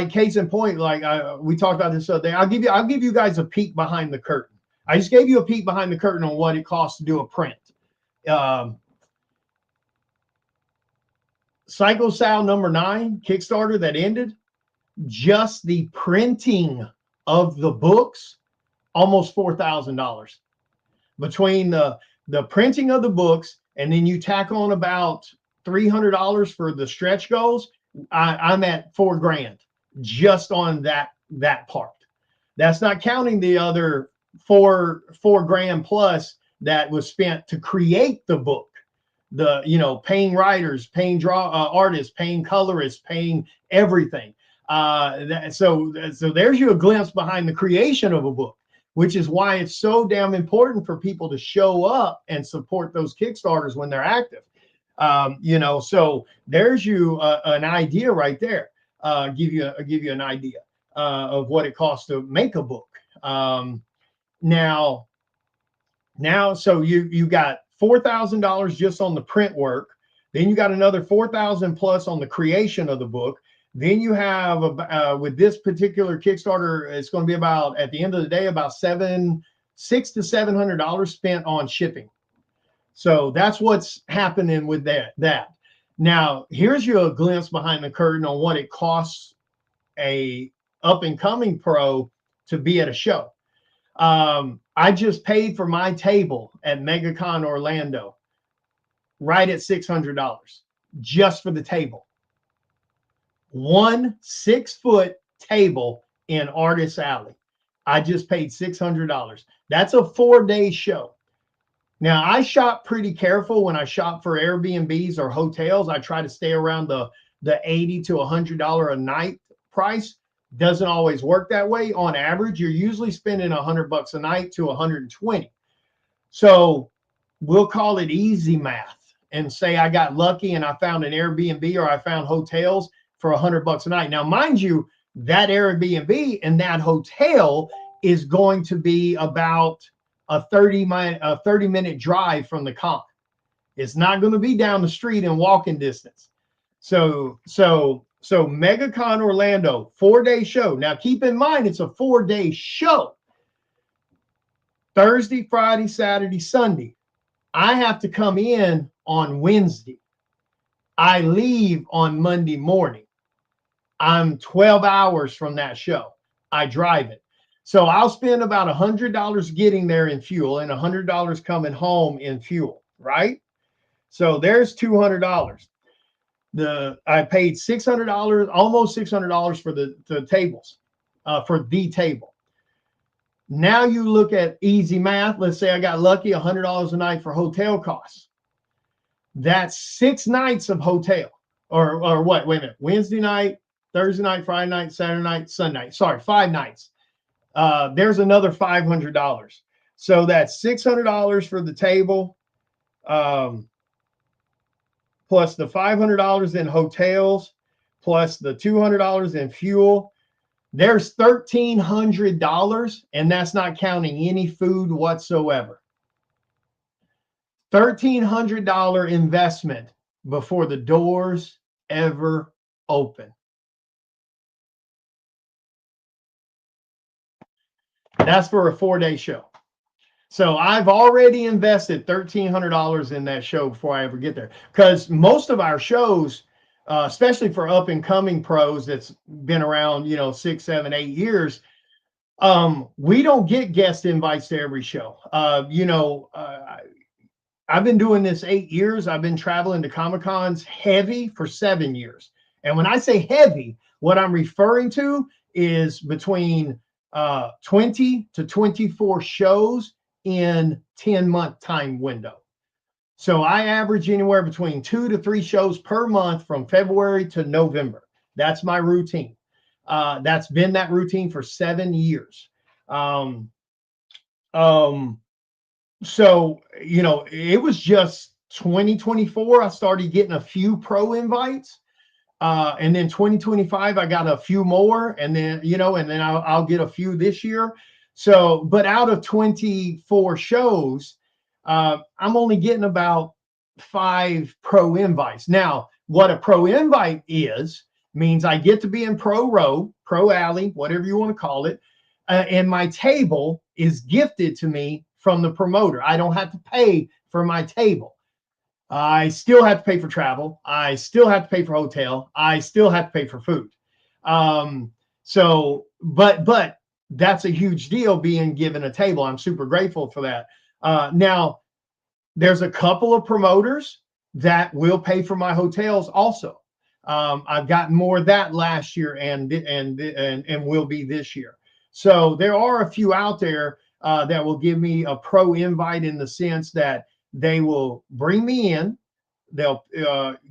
case in point, we talked about this other day. I'll give you guys a peek behind the curtain. I just gave you a peek behind the curtain on what it costs to do a print. Psycho Sal #9 Kickstarter that ended, just the printing of the books, almost $4,000 between the printing of the books, and then you tack on about $300 for the stretch goals. I'm at $4,000 just on that part. That's not counting the other $4,000 plus that was spent to create the book. Paying writers, paying artists, paying colorists, paying everything. So there's you a glimpse behind the creation of a book, which is why it's so damn important for people to show up and support those Kickstarters when they're active. So there's you an idea right there. Give you an idea of what it costs to make a book. Now, so you got $4,000 just on the print work. Then you got another 4,000 plus on the creation of the book. Then you have with this particular Kickstarter, it's going to be about, at the end of the day, about $600 to $700 spent on shipping. So that's what's happening with that. Now, here's your glimpse behind the curtain on what it costs a up and coming pro to be at a show. I just paid for my table at MegaCon Orlando right at $600 just for the table. 1 6-foot table in Artist Alley. I just paid $600. That's a 4-day show. Now, I shop pretty careful when I shop for Airbnbs or hotels. I try to stay around the $80 to $100 a night price. Doesn't always work that way. On average, you're usually spending $100 a night to $120. So we'll call it easy math and say I got lucky and I found an Airbnb or I found hotels for $100 a night. Now, mind you, that Airbnb and that hotel is going to be about a 30-minute drive from the con. It's not going to be down the street in walking distance. So MegaCon Orlando, 4-day show. Now, keep in mind, it's a 4-day show. Thursday, Friday, Saturday, Sunday. I have to come in on Wednesday. I leave on Monday morning. I'm 12 hours from that show. I drive it. So I'll spend about $100 getting there in fuel and $100 coming home in fuel, right? So there's $200. I paid $600, almost $600 for the tables, for the table. Now you look at easy math. Let's say I got lucky, $100 a night for hotel costs. That's 6 nights of hotel, or what? Wait a minute. Wednesday night, Thursday night, Friday night, Saturday night, Sunday night. Sorry, 5 nights. There's another $500. So that's $600 for the table, plus the $500 in hotels, plus the $200 in fuel. There's $1,300, and that's not counting any food whatsoever. $1,300 investment before the doors ever open. That's for a 4-day show. So I've already invested $1,300 in that show before I ever get there. Because most of our shows, especially for up and coming pros that's been around, 6, 7, 8 years, we don't get guest invites to every show. I've been doing this 8 years. I've been traveling to Comic-Cons heavy for 7 years. And when I say heavy, what I'm referring to is between 20 to 24 shows in 10-month time window. So I average anywhere between 2 to 3 shows per month from February to November. That's my routine. That's been that routine for 7 years. So, it was just 2024. I started getting a few pro invites. And then 2025, I got a few more, and then, I'll get a few this year. So, but out of 24 shows, I'm only getting about 5 pro invites. Now, what a pro invite means I get to be in pro row, pro alley, whatever you want to call it. And my table is gifted to me from the promoter. I don't have to pay for my table. I still have to pay for travel. I still have to pay for hotel. I still have to pay for food. But that's a huge deal, being given a table. I'm super grateful for that. Now, there's a couple of promoters that will pay for my hotels also. I've gotten more of that last year and will be this year. So there are a few out there that will give me a pro invite, in the sense that they will bring me in. They'll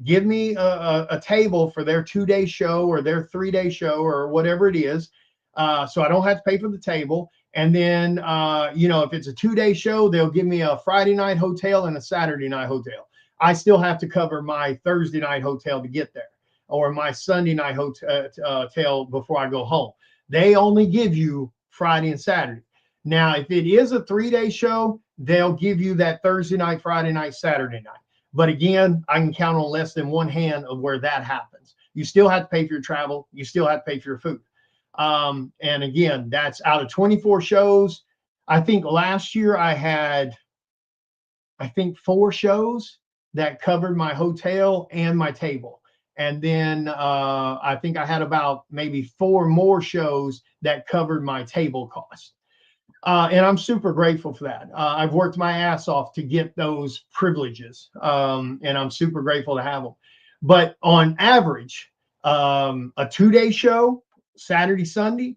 give me a table for their 2-day show or their 3-day show or whatever it is. So I don't have to pay for the table. And then, if it's a 2-day show, they'll give me a Friday night hotel and a Saturday night hotel. I still have to cover my Thursday night hotel to get there, or my Sunday night hotel before I go home. They only give you Friday and Saturday. Now, if it is a 3-day show, they'll give you that Thursday night, Friday night, Saturday night. But again, I can count on less than one hand of where that happens. You still have to pay for your travel. You still have to pay for your food. And again, that's out of 24 shows. I think last year I had, 4 shows that covered my hotel and my table. And then I think I had about maybe 4 more shows that covered my table cost. And I'm super grateful for that. I've worked my ass off to get those privileges, and I'm super grateful to have them. But on average, a 2-day show, Saturday, Sunday,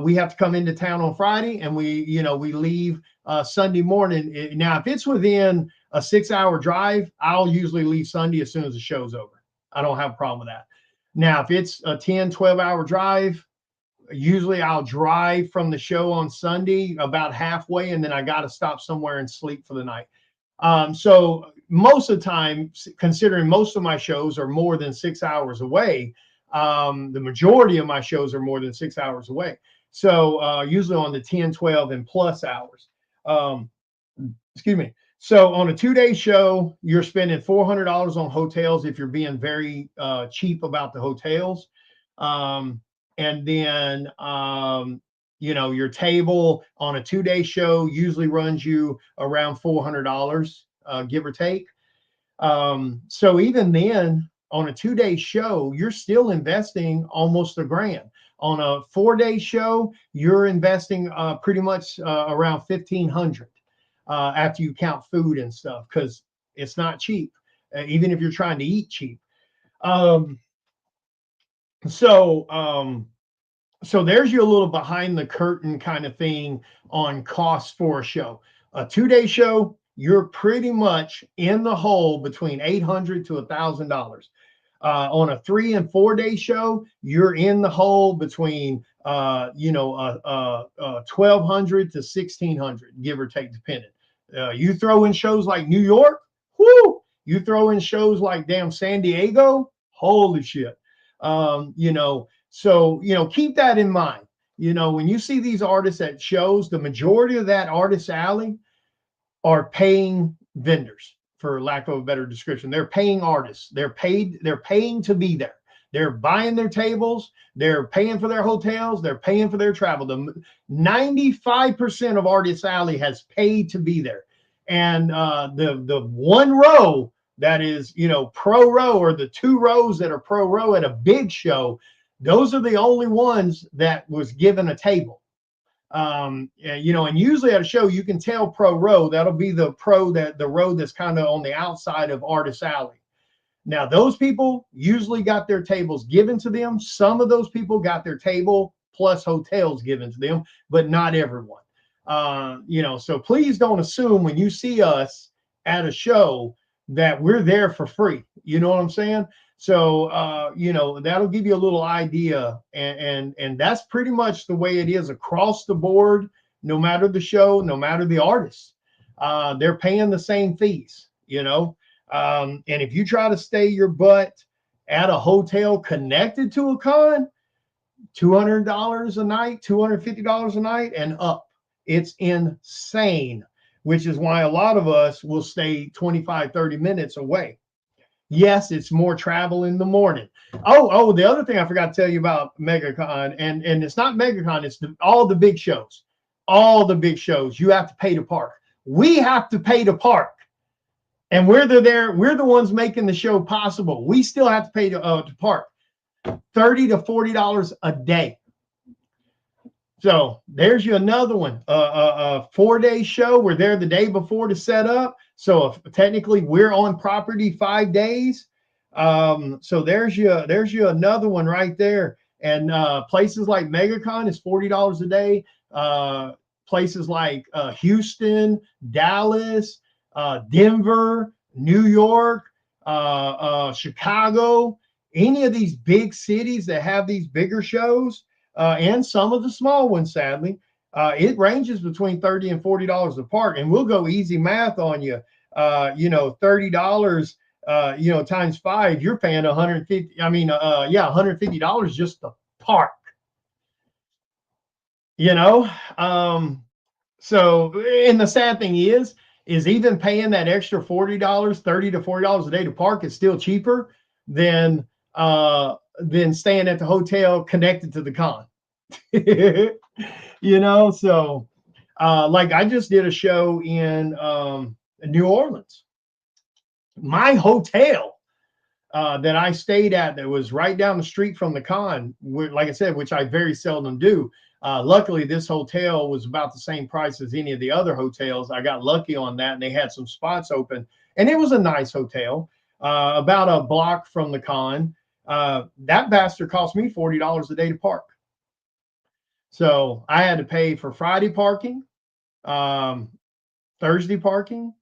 we have to come into town on Friday, and we leave Sunday morning. Now, if it's within a 6-hour drive, I'll usually leave Sunday as soon as the show's over. I don't have a problem with that. Now, if it's a 10, 12-hour drive, usually I'll drive from the show on Sunday about halfway, and then I got to stop somewhere and sleep for the night. So most of the time, considering most of my shows are more than 6 hours away, the majority of my shows are more than 6 hours away. So usually on the 10, 12, and plus hours. Excuse me. So on a 2-day show, you're spending $400 on hotels if you're being very cheap about the hotels. And then, your table on a 2-day show usually runs you around $400, give or take. So even then, on a 2-day show, you're still investing almost $1,000. On a 4-day show, you're investing pretty much around $1,500 after you count food and stuff, because it's not cheap, even if you're trying to eat cheap. So there's your little behind the curtain kind of thing on costs for a show. A 2-day show, you're pretty much in the hole between $800 to $1,000. On a 3 and 4-day show, you're in the hole between $1,200 to $1,600, give or take, depending. You throw in shows like New York, whoo! You throw in shows like damn San Diego, holy shit. So, keep that in mind. When you see these artists at shows, the majority of that artist alley are paying vendors, for lack of a better description. They're paying artists. They're paying to be there. They're buying their tables. They're paying for their hotels. They're paying for their travel. The 95% of Artist Alley has paid to be there. And the one row that is, pro row, or the 2 rows that are pro row at a big show, those are the only ones that was given a table. And usually at a show, you can tell pro row, that'll be the row that's kind of on the outside of Artist Alley. Now, those people usually got their tables given to them. Some of those people got their table plus hotels given to them, but not everyone. So please don't assume when you see us at a show that we're there for free. You know what I'm saying? So, that'll give you a little idea. And that's pretty much the way it is across the board, no matter the show, no matter the artist. They're paying the same fees, and if you try to stay your butt at a hotel connected to a con, $200 a night, $250 a night and up. It's insane, which is why a lot of us will stay 25, 30 minutes away. Yes, it's more travel in the morning. Oh, the other thing I forgot to tell you about MegaCon, and it's not MegaCon, it's all the big shows. All the big shows, you have to pay to park. We have to pay to park. And we're the ones making the show possible. We still have to pay to park. $30 to $40 a day. So there's you another one. A 4-day show. We're there the day before to set up. So technically we're on property 5 days. So there's you another one right there. And places like MegaCon is $40 a day. Places like Houston, Dallas, Denver, New York, Chicago, any of these big cities that have these bigger shows, and some of the small ones, sadly, it ranges between $30 and $40 a park. And we'll go easy math on you. $30, times 5, you're paying $150 just the park. So, and the sad thing is even paying that extra $40, $30 to $40 a day to park is still cheaper than staying at the hotel connected to the con. So like I just did a show in New Orleans. My hotel that I stayed at, that was right down the street from the con, like I said, which I very seldom do. Luckily, this hotel was about the same price as any of the other hotels. I got lucky on that, and they had some spots open. And it was a nice hotel, about a block from the con. That bastard cost me $40 a day to park. So I had to pay for Friday parking, Thursday parking,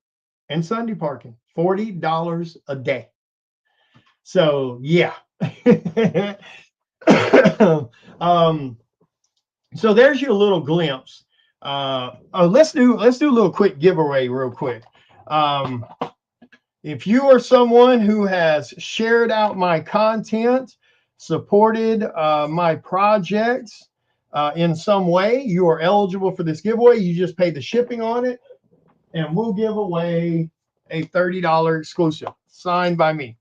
and Sunday parking. $40 a day. So yeah. So there's your little glimpse. Let's do a little quick giveaway real quick. If you are someone who has shared out my content, supported my projects in some way, you are eligible for this giveaway. You just pay the shipping on it, and we'll give away a $30 exclusive signed by me.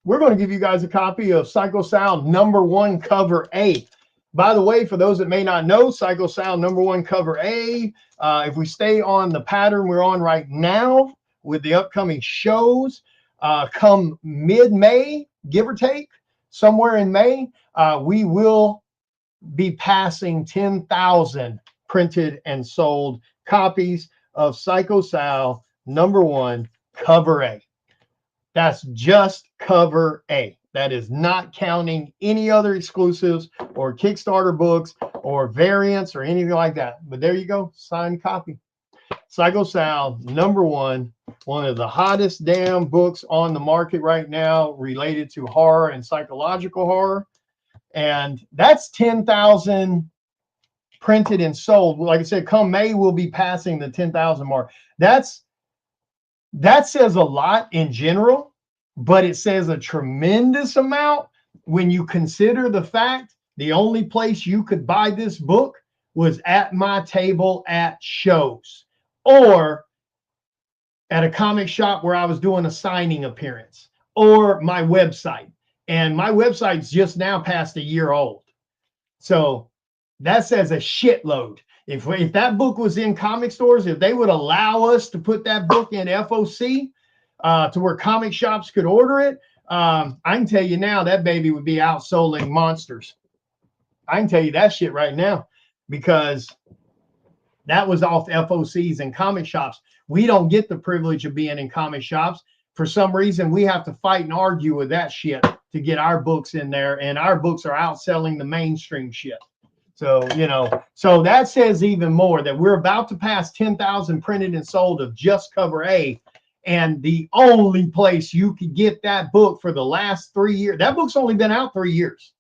We're going to give you guys a copy of Psycho Sal #1 cover A. By the way, for those that may not know, Psycho Sal #1 cover A, if we stay on the pattern we're on right now with the upcoming shows, come mid-May, give or take, somewhere in May, we will be passing 10,000 printed and sold copies of Psycho Sal #1 cover A. That's just cover A. That is not counting any other exclusives or Kickstarter books or variants or anything like that. But there you go, signed copy. Psycho Sal #1, one of the hottest damn books on the market right now related to horror and psychological horror. And that's 10,000 printed and sold. Like I said, come May, we'll be passing the 10,000 mark. That says a lot in general, but it says a tremendous amount when you consider the fact the only place you could buy this book was at my table at shows or at a comic shop where I was doing a signing appearance, or my website. And my website's just now past a year old. So that says a shitload. If that book was in comic stores, if they would allow us to put that book in FOC to where comic shops could order it, I can tell you now that baby would be outselling monsters. I can tell you that shit right now, because that was off FOCs and comic shops. We don't get the privilege of being in comic shops. For some reason, we have to fight and argue with that shit to get our books in there, and our books are outselling the mainstream shit. So, so that says even more that we're about to pass 10,000 printed and sold of just cover A. And the only place you could get that book for the last 3 years, that book's only been out 3 years.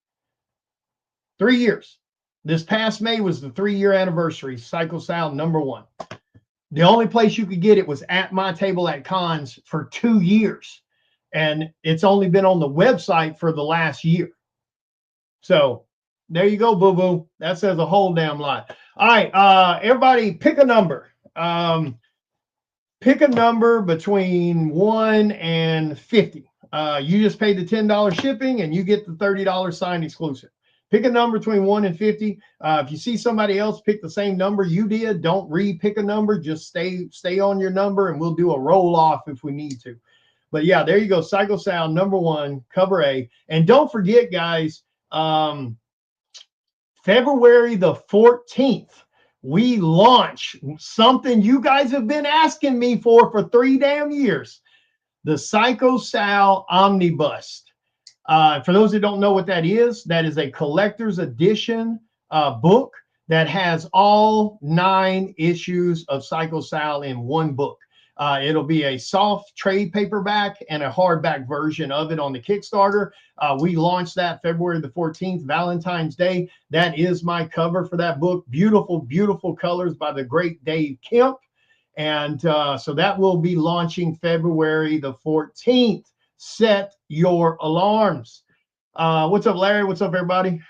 3 years. This past May was the 3-year anniversary, Psycho Sal #1. The only place you could get it was at my table at cons for 2 years. And it's only been on the website for the last year. So there you go, boo-boo. That says a whole damn lot. All right, everybody pick a number. Pick a number between 1 and 50. You just pay the $10 shipping and you get the $30 signed exclusive. Pick a number between 1 and 50. If you see somebody else pick the same number you did, don't re-pick a number. Just stay on your number, and we'll do a roll-off if we need to. But yeah, there you go. Psycho Sal #1, cover A. And don't forget, guys, February the 14th, we launch something you guys have been asking me for 3 damn years, the Psycho Sal Omnibus. For those that don't know what that is a collector's edition book that has all 9 issues of Psycho Sal in one book. It'll be a soft trade paperback and a hardback version of it on the Kickstarter. We launched that February the 14th, Valentine's Day. That is my cover for that book. Beautiful, beautiful colors by the great Dave Kemp. And so that will be launching February the 14th. Set your alarms. What's up, Larry? What's up, everybody?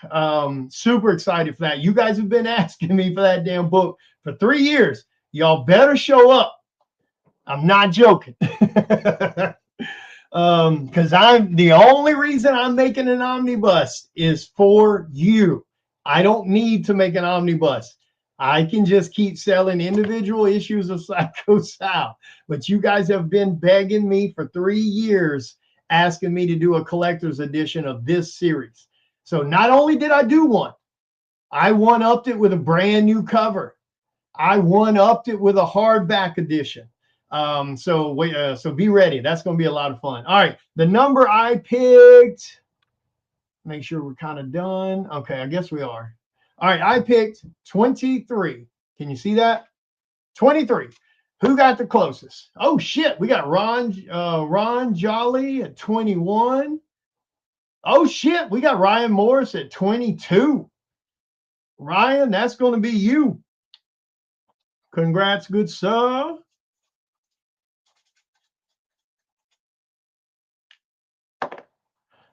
Super excited for that. You guys have been asking me for that damn book for 3 years. Y'all better show up. I'm not joking. Because I'm the only reason I'm making an omnibus is for you. I don't need to make an omnibus. I can just keep selling individual issues of Psycho Sal. But you guys have been begging me for 3 years, asking me to do a collector's edition of this series. So not only did I do one, I one-upped it with a brand new cover. I one-upped it with a hardback edition. So be ready. That's going to be a lot of fun. All right. The number I picked, make sure we're kind of done. Okay. I guess we are. All right. I picked 23. Can you see that? 23. Who got the closest? Oh shit. We got Ron Jolly at 21. Oh shit. We got Ryan Morris at 22. Ryan, that's going to be you. Congrats, good sir.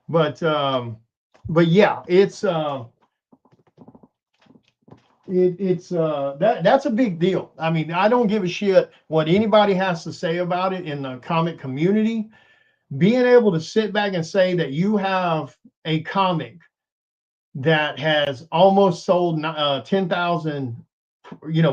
But yeah, that's a big deal. I mean, I don't give a shit what anybody has to say about it in the comic community. Being able to sit back and say that you have a comic that has almost sold 10,000,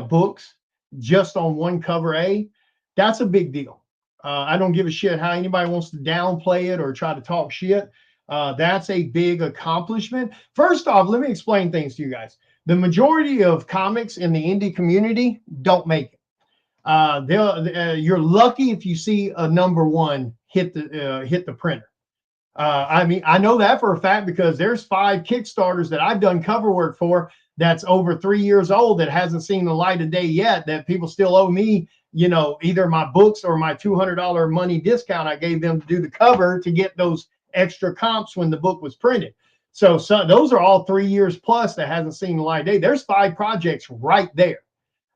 books just on one cover A, that's a big deal. I don't give a shit how anybody wants to downplay it or try to talk shit. That's a big accomplishment. First off, let me explain things to you guys. The majority of comics in the indie community don't make it. You're lucky if you see a #1 hit the printer. I mean, I know that for a fact because there's 5 Kickstarters that I've done cover work for that's over 3 years old that hasn't seen the light of day yet, that people still owe me, either my books or my $200 money discount I gave them to do the cover to get those extra comps when the book was printed. So those are all 3 years plus that hasn't seen the light of day. There's 5 projects right there.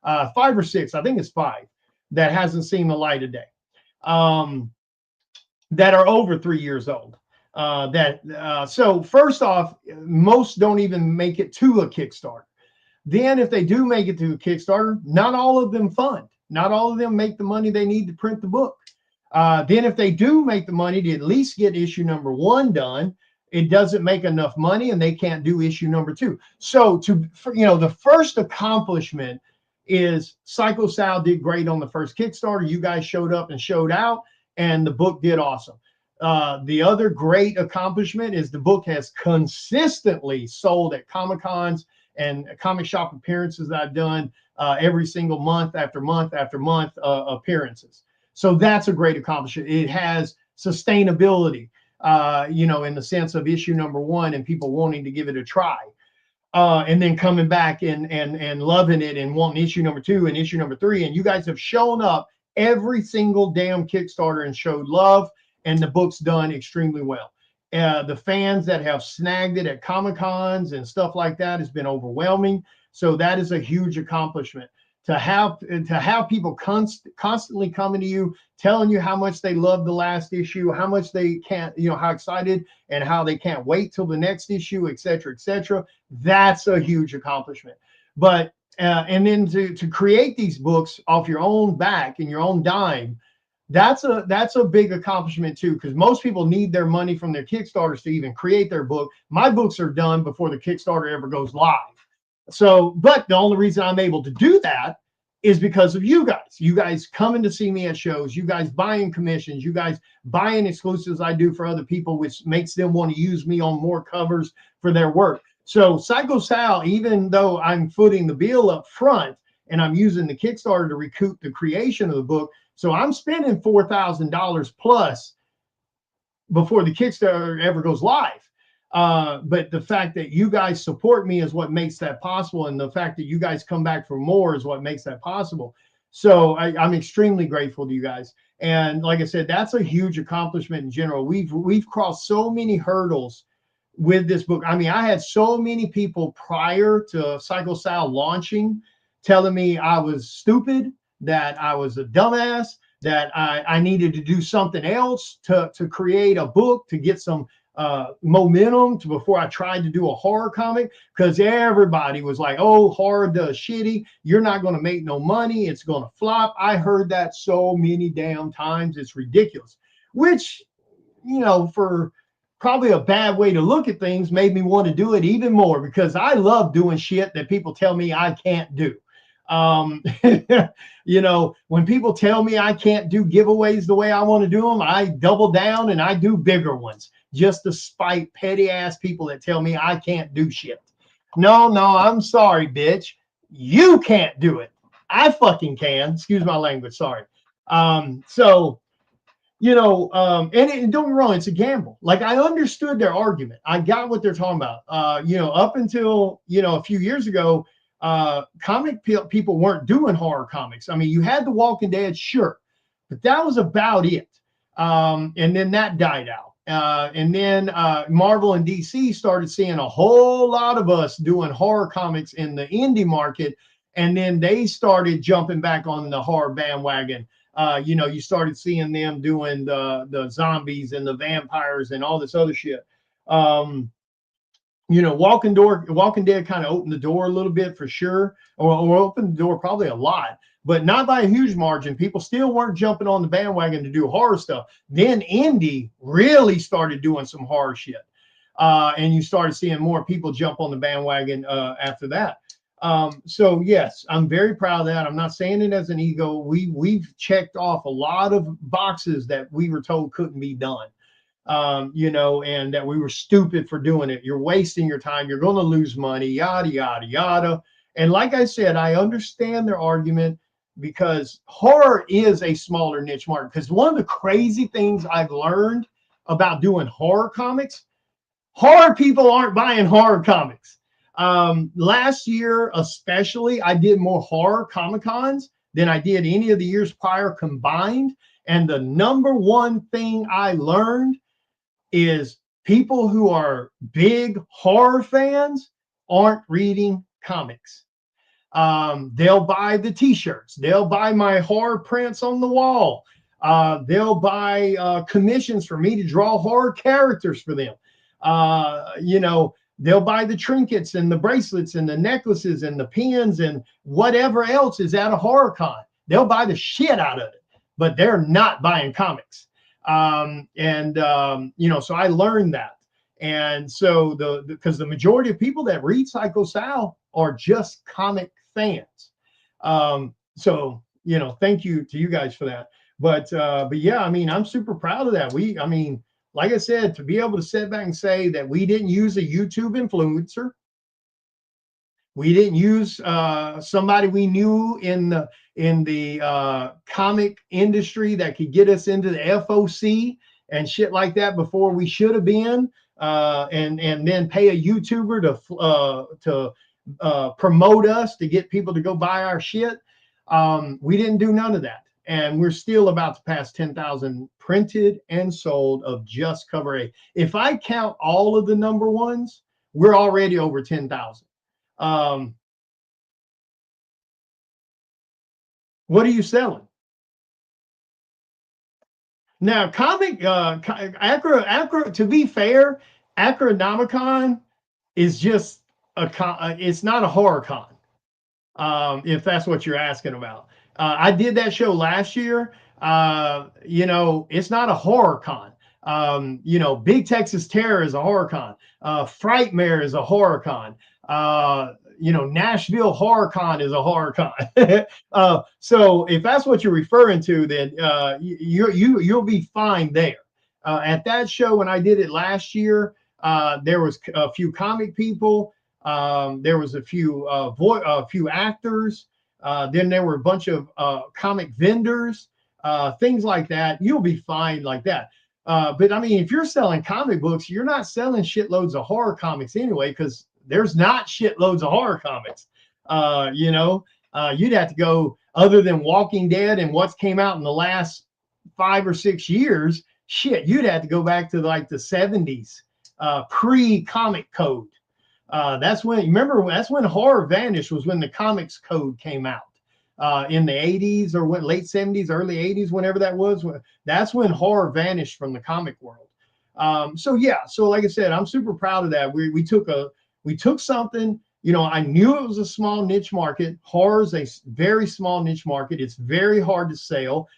5 or 6, I think it's 5 that hasn't seen the light of day, that are over 3 years old. So first off, most don't even make it to a Kickstarter. Then if they do make it to a Kickstarter, not all of them fund. Not all of them make the money they need to print the book. Then if they do make the money to at least get issue #1 done, it doesn't make enough money and they can't do issue #2. So the first accomplishment is Psycho Sal did great on the first Kickstarter. You guys showed up and showed out and the book did awesome. The other great accomplishment is the book has consistently sold at Comic-Cons and comic shop appearances that I've done every single month after month after month appearances. So that's a great accomplishment. It has sustainability, in the sense of issue #1 and people wanting to give it a try. And then coming back and loving it and wanting issue #2 and issue #3. And you guys have shown up every single damn Kickstarter and showed love, and the book's done extremely well. The fans that have snagged it at Comic-Cons and stuff like that has been overwhelming. So that is a huge accomplishment. To have people constantly coming to you, telling you how much they love the last issue, how much they can't, how excited and how they can't wait till the next issue, et cetera, et cetera. That's a huge accomplishment. But and then to create these books off your own back and your own dime, that's a big accomplishment too, because most people need their money from their Kickstarters to even create their book. My books are done before the Kickstarter ever goes live. So, but the only reason I'm able to do that is because of you guys. You guys coming to see me at shows, you guys buying commissions, you guys buying exclusives I do for other people, which makes them want to use me on more covers for their work. So Psycho Sal, even though I'm footing the bill up front and I'm using the Kickstarter to recoup the creation of the book, so I'm spending $4,000 plus before the Kickstarter ever goes live. But the fact that you guys support me is what makes that possible. And the fact that you guys come back for more is what makes that possible. So I'm extremely grateful to you guys. And like I said, that's a huge accomplishment in general. We've crossed so many hurdles with this book. I mean, I had so many people prior to Psycho Sal launching telling me I was stupid, that I was a dumbass, that I needed to do something else to create a book to get some momentum to before I tried to do a horror comic, because everybody was like, oh, horror does shitty. You're not going to make no money. It's going to flop. I heard that so many damn times. It's ridiculous, which, you know, for probably a bad way to look at things, made me want to do it even more, because I love doing shit that people tell me I can't do. Um, you know, when people tell me I can't do giveaways the way I want to do them, I double down and I do bigger ones, just to spite petty ass people that tell me I can't do shit. No, I'm sorry, bitch. You can't do it. I fucking can. Excuse my language. Sorry. So, you know, and don't get me wrong, it's a gamble. Like, I understood their argument. I got what they're talking about. You know, up until, you know, a few years ago, people weren't doing horror comics. I mean, you had The Walking Dead, sure, but that was about it. And then that died out. And then Marvel and DC started seeing a whole lot of us doing horror comics in the indie market. And then they started jumping back on the horror bandwagon. You know, you started seeing them doing the zombies and the vampires and all this other shit. You know, Walking Dead kind of opened the door a little bit for sure, or opened the door probably a lot, but not by a huge margin. People still weren't jumping on the bandwagon to do horror stuff. Then indie really started doing some horror shit, and you started seeing more people jump on the bandwagon after that. So yes, I'm very proud of that. I'm not saying it as an ego. We've checked off a lot of boxes that we were told couldn't be done. You know, and that we were stupid for doing it. You're wasting your time. You're going to lose money, yada, yada, yada. And like I said, I understand their argument, because horror is a smaller niche market. Because one of the crazy things I've learned about doing horror comics, horror people aren't buying horror comics. Last year, especially, I did more horror Comicons than I did any of the years prior combined. And the number one thing I learned is people who are big horror fans aren't reading comics. They'll buy the t-shirts. They'll buy my horror prints on the wall. They'll buy commissions for me to draw horror characters for them. You know, they'll buy the trinkets and the bracelets and the necklaces and the pins and whatever else is at a horror con. They'll buy the shit out of it, but they're not buying comics. You know, so I learned that. And so because the majority of people that read Psycho Sal are just comic fans. So, you know, thank you to you guys for that. But yeah, I mean, I'm super proud of that. I mean, like I said, to be able to sit back and say that we didn't use a YouTube influencer, we didn't use somebody we knew in the comic industry that could get us into the FOC and shit like that before we should have been, and then pay a YouTuber to promote us, to get people to go buy our shit. We didn't do none of that. And we're still about to pass 10,000 printed and sold of just cover A. If I count all of the number ones, we're already over 10,000. What are you selling? Now, Acro, to be fair, Acronomicon is just it's not a horror con. If that's what you're asking about. I did that show last year. You know, it's not a horror con. You know, Big Texas Terror is a horror con. Frightmare is a horror con. You know, Nashville Horror Con is a horror con. So if that's what you're referring to, then you'll be fine there. At that show, when I did it last year, there was a few comic people. There was a few actors. Then there were a bunch of comic vendors, things like that. You'll be fine like that. But I mean, if you're selling comic books, you're not selling shitloads of horror comics anyway, because there's not shitloads of horror comics. You know, you'd have to go other than Walking Dead and what's came out in the last 5 or 6 years, shit, you'd have to go back to like the 70s, pre-comic code. That's when, remember, that's when horror vanished, was when the comics code came out. In the 80s or what, late 70s, early 80s, whenever that was, that's when horror vanished from the comic world. So yeah, so like I said, I'm super proud of that. We took something, you know, I knew it was a small niche market. Horror is a very small niche market. It's very hard to sell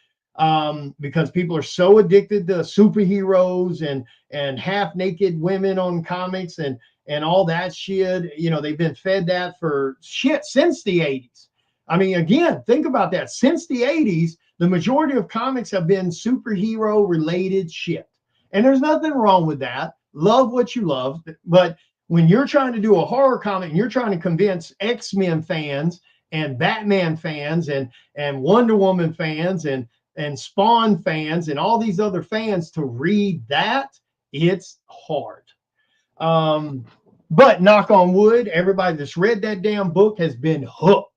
because people are so addicted to superheroes and half naked women on comics and all that shit. You know, they've been fed that for shit since the 80s. I mean, again, think about that. Since the 80s, the majority of comics have been superhero related shit. And there's nothing wrong with that. Love what you love. But when you're trying to do a horror comic and you're trying to convince X-Men fans and Batman fans and Wonder Woman fans and Spawn fans and all these other fans to read that, it's hard. But knock on wood, everybody that's read that damn book has been hooked.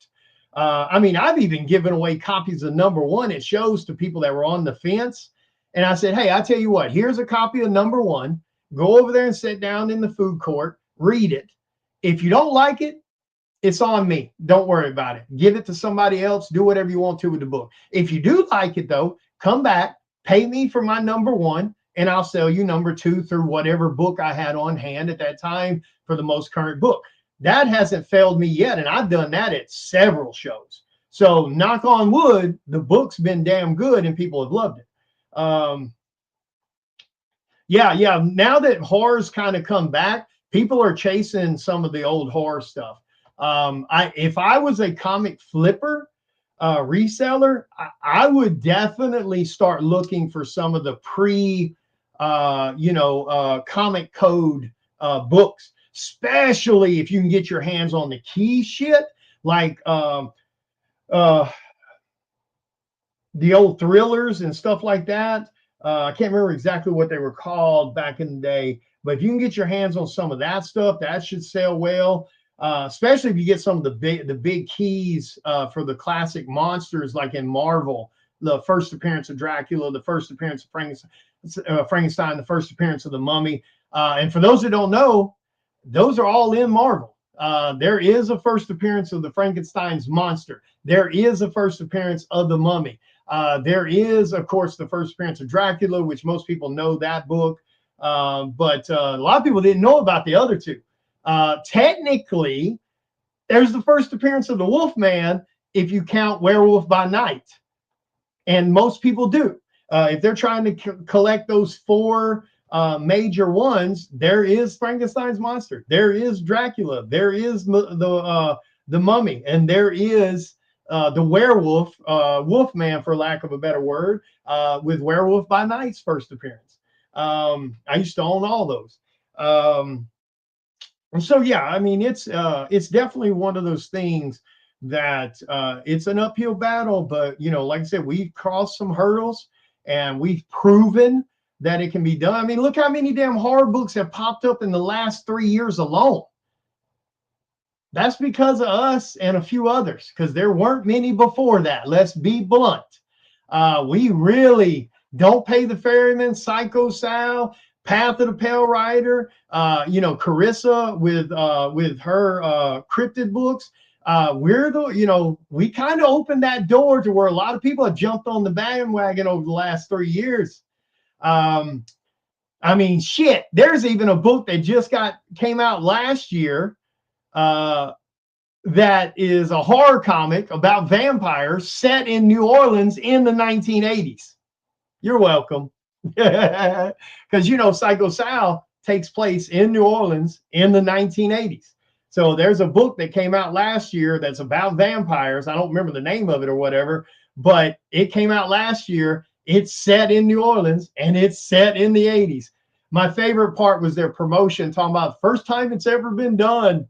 I mean, I've even given away copies of #1 at shows to people that were on the fence. And I said, hey, I tell you what, here's a copy of #1. Go over there and sit down in the food court, read it. If you don't like it, it's on me. Don't worry about it. Give it to somebody else. Do whatever you want to with the book. If you do like it, though, come back, pay me for my #1, and I'll sell you #2 through whatever book I had on hand at that time for the most current book. That hasn't failed me yet, and I've done that at several shows. So knock on wood, the book's been damn good and people have loved it. Yeah. Now that horror's kind of come back, people are chasing some of the old horror stuff. If I was a comic flipper, reseller, I would definitely start looking for some of the comic code books, especially if you can get your hands on the key shit, like the old thrillers and stuff like that. I can't remember exactly what they were called back in the day, but if you can get your hands on some of that stuff, that should sell well. Especially if you get some of the big keys for the classic monsters, like in Marvel, the first appearance of Dracula, the first appearance of Frankenstein, the first appearance of the Mummy. And for those that don't know, those are all in Marvel. There is a first appearance of the Frankenstein's monster. There is a first appearance of the Mummy. There is, of course, the first appearance of Dracula, which most people know that book. But a lot of people didn't know about the other two. Technically, there's the first appearance of the Wolfman if you count Werewolf by Night. And most people do. If they're trying to collect those 4 major ones, there is Frankenstein's monster, there is Dracula, there is the Mummy, and there is the werewolf, Wolfman, for lack of a better word, with Werewolf by Night's first appearance. I used to own all those. And so, yeah, I mean, it's definitely one of those things that it's an uphill battle, but, you know, like I said, we've crossed some hurdles and we've proven that it can be done. I mean, look how many damn horror books have popped up in the last 3 years alone. That's because of us and a few others, because there weren't many before that. Let's be blunt. We really Don't Pay the Ferryman, Psycho Sal, Path of the Pale Rider, Carissa with her cryptid books. We kind of opened that door to where a lot of people have jumped on the bandwagon over the last 3 years. I mean, shit, there's even a book that just came out last year that is a horror comic about vampires set in New Orleans in the 1980s. You're welcome. Because, Psycho Sal takes place in New Orleans in the 1980s. So there's a book that came out last year that's about vampires. I don't remember the name of it or whatever, but it came out last year. It's set in New Orleans and it's set in the 80s. My favorite part was their promotion talking about the first time it's ever been done.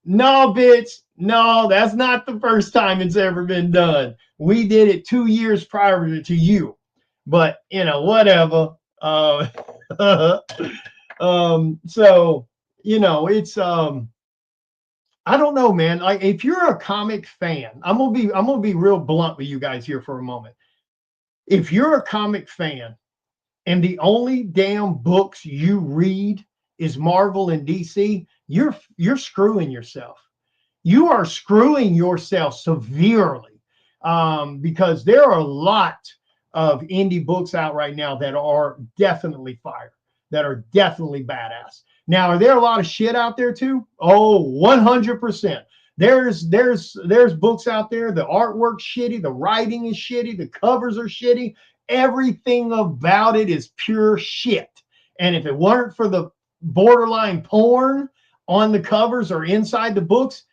No, bitch. No, that's not the first time it's ever been done. We did it 2 years prior to you. But, whatever. So, it's I don't know, man. Like if you're a comic fan, I'm gonna be real blunt with you guys here for a moment. If you're a comic fan and the only damn books you read is Marvel and DC, you're screwing yourself. You are screwing yourself severely, because there are a lot of indie books out right now that are definitely fire, that are definitely badass. Now, are there a lot of shit out there too? Oh, 100%. There's books out there. The artwork's shitty, the writing is shitty, the covers are shitty. Everything about it is pure shit. And if it weren't for the borderline porn on the covers or inside the books,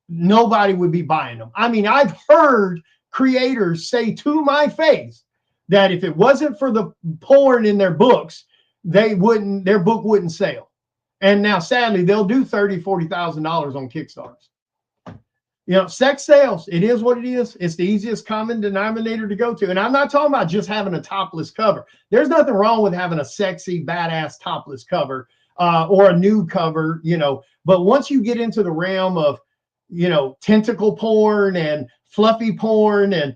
nobody would be buying them. I mean, I've heard creators say to my face that if it wasn't for the porn in their books, their book wouldn't sell. And now sadly, they'll do $30,000-$40,000 on Kickstarters. You know, sex sales, it is what it is. It's the easiest common denominator to go to. And I'm not talking about just having a topless cover. There's nothing wrong with having a sexy, badass topless cover, or a nude cover, you know. But once you get into the realm of, you know, tentacle porn and fluffy porn and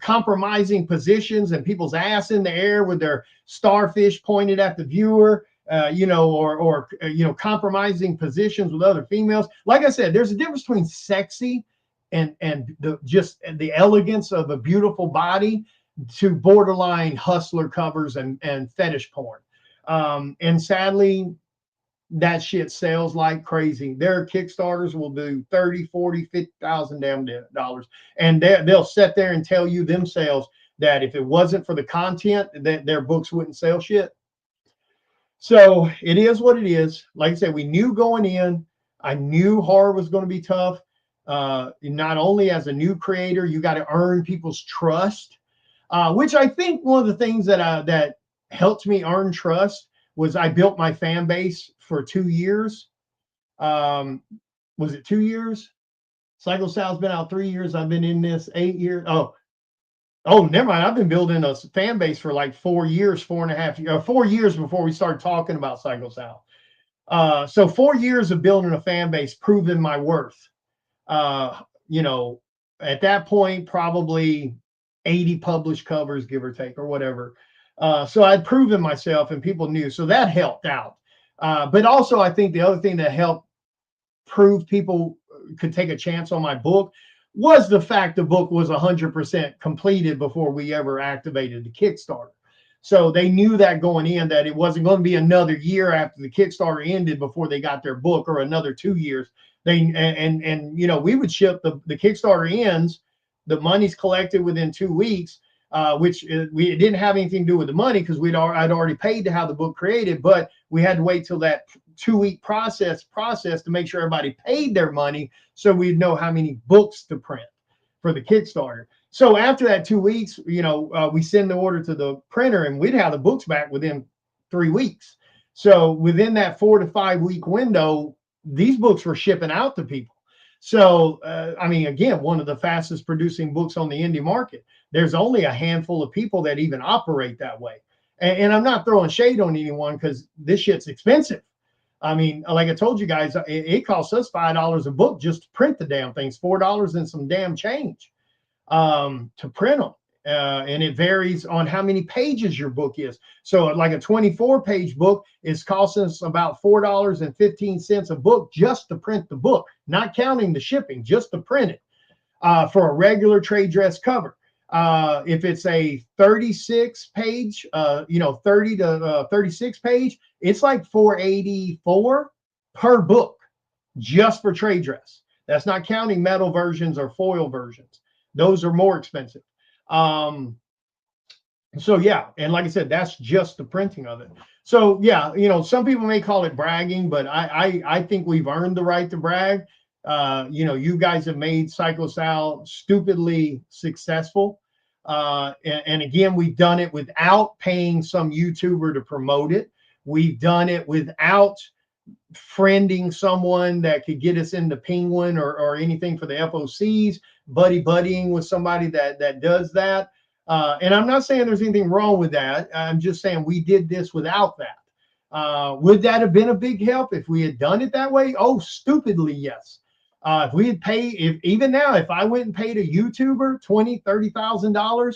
compromising positions and people's ass in the air with their starfish pointed at the viewer, you know, or you know, compromising positions with other females. Like I said, there's a difference between sexy and the elegance of a beautiful body to borderline hustler covers and fetish porn. And sadly, that shit sells like crazy. Their Kickstarters will do 30, 40, 50,000 damn dollars. And they'll sit there and tell you themselves that if it wasn't for the content, that their books wouldn't sell shit. So it is what it is. Like I said, we knew going in, I knew horror was going to be tough. Not only as a new creator, you got to earn people's trust, which I think one of the things that helped me earn trust was I built my fan base for 2 years. Was it 2 years? Psycho Sal's been out 3 years. I've been in this 8 years. Oh, never mind. I've been building a fan base for like 4 years, 4.5 years, 4 years before we started talking about Psycho Sal. So 4 years of building a fan base, proving my worth. You know, at that point, probably 80 published covers, give or take, or whatever. So I'd proven myself and people knew. So that helped out. But also, I think the other thing that helped prove people could take a chance on my book was the fact the book was 100% completed before we ever activated the Kickstarter. So they knew that going in, that it wasn't going to be another year after the Kickstarter ended before they got their book, or another 2 years. And you know, we would ship the Kickstarter ends, the money's collected within 2 weeks, which it didn't have anything to do with the money because I'd already paid to have the book created, but we had to wait till that 2-week process to make sure everybody paid their money, so we'd know how many books to print for the Kickstarter. So after that 2 weeks, you know, we send the order to the printer and we'd have the books back within 3 weeks. So within that 4 to 5 week window, these books were shipping out to people. So, I mean, again, one of the fastest producing books on the indie market. There's only a handful of people that even operate that way. And I'm not throwing shade on anyone because this shit's expensive. I mean, like I told you guys, it costs us $5 a book just to print the damn things, $4 and some damn change to print them. And it varies on how many pages your book is. So like a 24-page book is costing us about $4.15 a book just to print the book, not counting the shipping, just to print it, for a regular trade dress cover. If it's a 36 page, you know, 30 to 36 page, it's like $4.84 per book just for trade dress. That's not counting metal versions or foil versions. Those are more expensive. So yeah, and like I said, that's just the printing of it. So yeah, you know, some people may call it bragging, but I think we've earned the right to brag. You know, you guys have made Psycho Sal stupidly successful. And again, we've done it without paying some YouTuber to promote it. We've done it without friending someone that could get us into Penguin or anything for the FOCs, buddying with somebody that does that. And I'm not saying there's anything wrong with that. I'm just saying we did this without that. Would that have been a big help if we had done it that way? Oh, stupidly, yes. If we had paid, if even now, if I went and paid a YouTuber $20,000, $30,000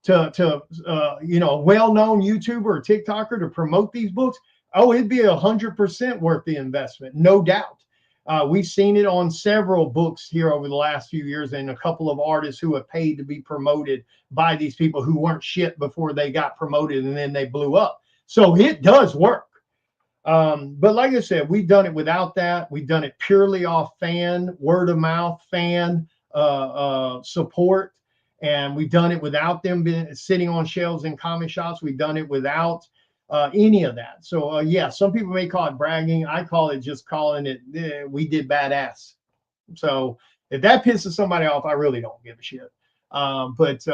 to a well-known YouTuber or TikToker to promote these books, oh, it'd be 100% worth the investment, no doubt. We've seen it on several books here over the last few years, and a couple of artists who have paid to be promoted by these people who weren't shit before they got promoted, and then they blew up. So it does work. But like I said, we've done it without that. We've done it purely off word of mouth, support. And we've done it without them sitting on shelves in comic shops. We've done it without any of that. So yeah, some people may call it bragging. I call it just calling it, we did badass. So if that pisses somebody off, I really don't give a shit. But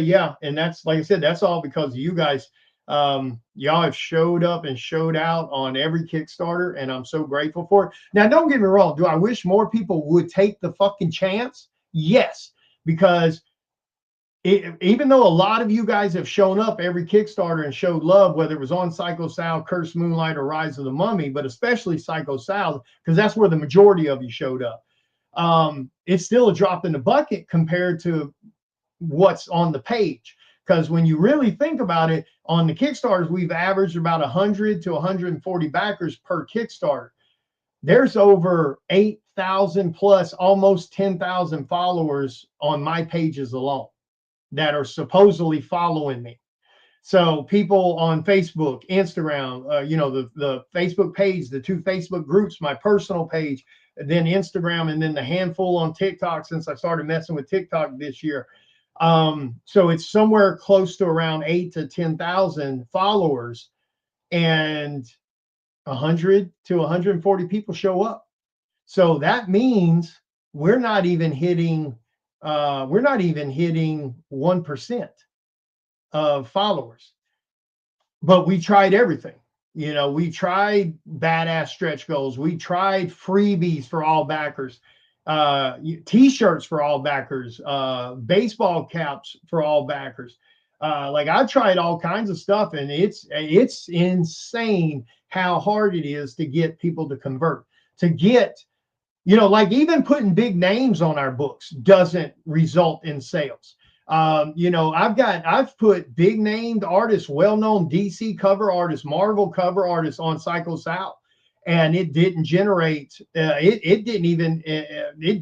yeah, and that's, like I said, that's all because of you guys. Y'all have showed up and showed out on every Kickstarter, and I'm so grateful for it. Now, don't get me wrong. Do I wish more people would take the fucking chance? Yes, because even though a lot of you guys have shown up every Kickstarter and showed love, whether it was on Psycho Sal, Curse Moonlight, or Rise of the Mummy, but especially Psycho Sal, because that's where the majority of you showed up. It's still a drop in the bucket compared to what's on the page. Because when you really think about it, on the Kickstarters, we've averaged about 100 to 140 backers per Kickstarter. There's over 8,000 plus, almost 10,000 followers on my pages alone that are supposedly following me. So people on Facebook, Instagram, the Facebook page, the 2 Facebook groups, my personal page, then Instagram, and then the handful on TikTok since I started messing with TikTok this year. So it's somewhere close to around 8 to 10,000 followers, and 100 to 140 people show up. So that means we're not even hitting 1% of followers. But we tried everything. We tried badass stretch goals. We tried freebies for all backers. T-shirts for all backers, baseball caps for all backers. Like I've tried all kinds of stuff, and it's insane how hard it is to get people to convert, to get, like even putting big names on our books doesn't result in sales. I've put big named artists, well-known DC cover artists, Marvel cover artists on Psycho Sal, and it didn't generate. It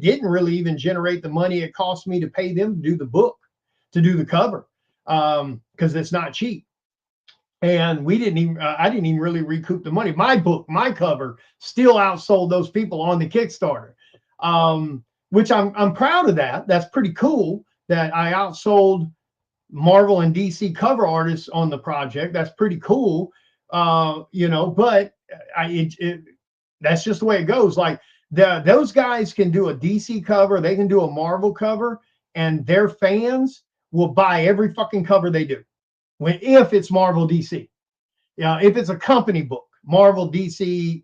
didn't really even generate the money it cost me to pay them to do the book, to do the cover, because it's not cheap. And we didn't even. I didn't even really recoup the money. My book, my cover, still outsold those people on the Kickstarter, which I'm proud of that. That's pretty cool that I outsold Marvel and DC cover artists on the project. That's pretty cool, but that's just the way it goes. Like those guys can do a DC cover, they can do a Marvel cover, and their fans will buy every fucking cover they do. If it's Marvel DC, if it's a company book, Marvel DC,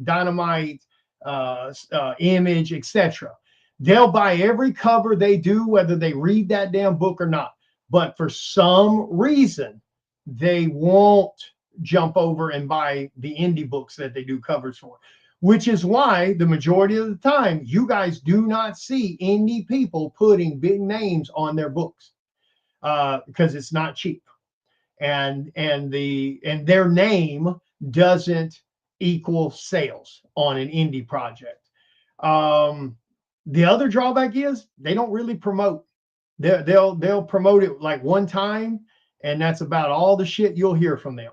Dynamite, Image, etc. They'll buy every cover they do, whether they read that damn book or not. But for some reason, they won't jump over and buy the indie books that they do covers for, which is why the majority of the time you guys do not see indie people putting big names on their books, because it's not cheap, and their name doesn't equal sales on an indie project. The other drawback is they don't really promote. They'll promote it like one time, and that's about all the shit you'll hear from them.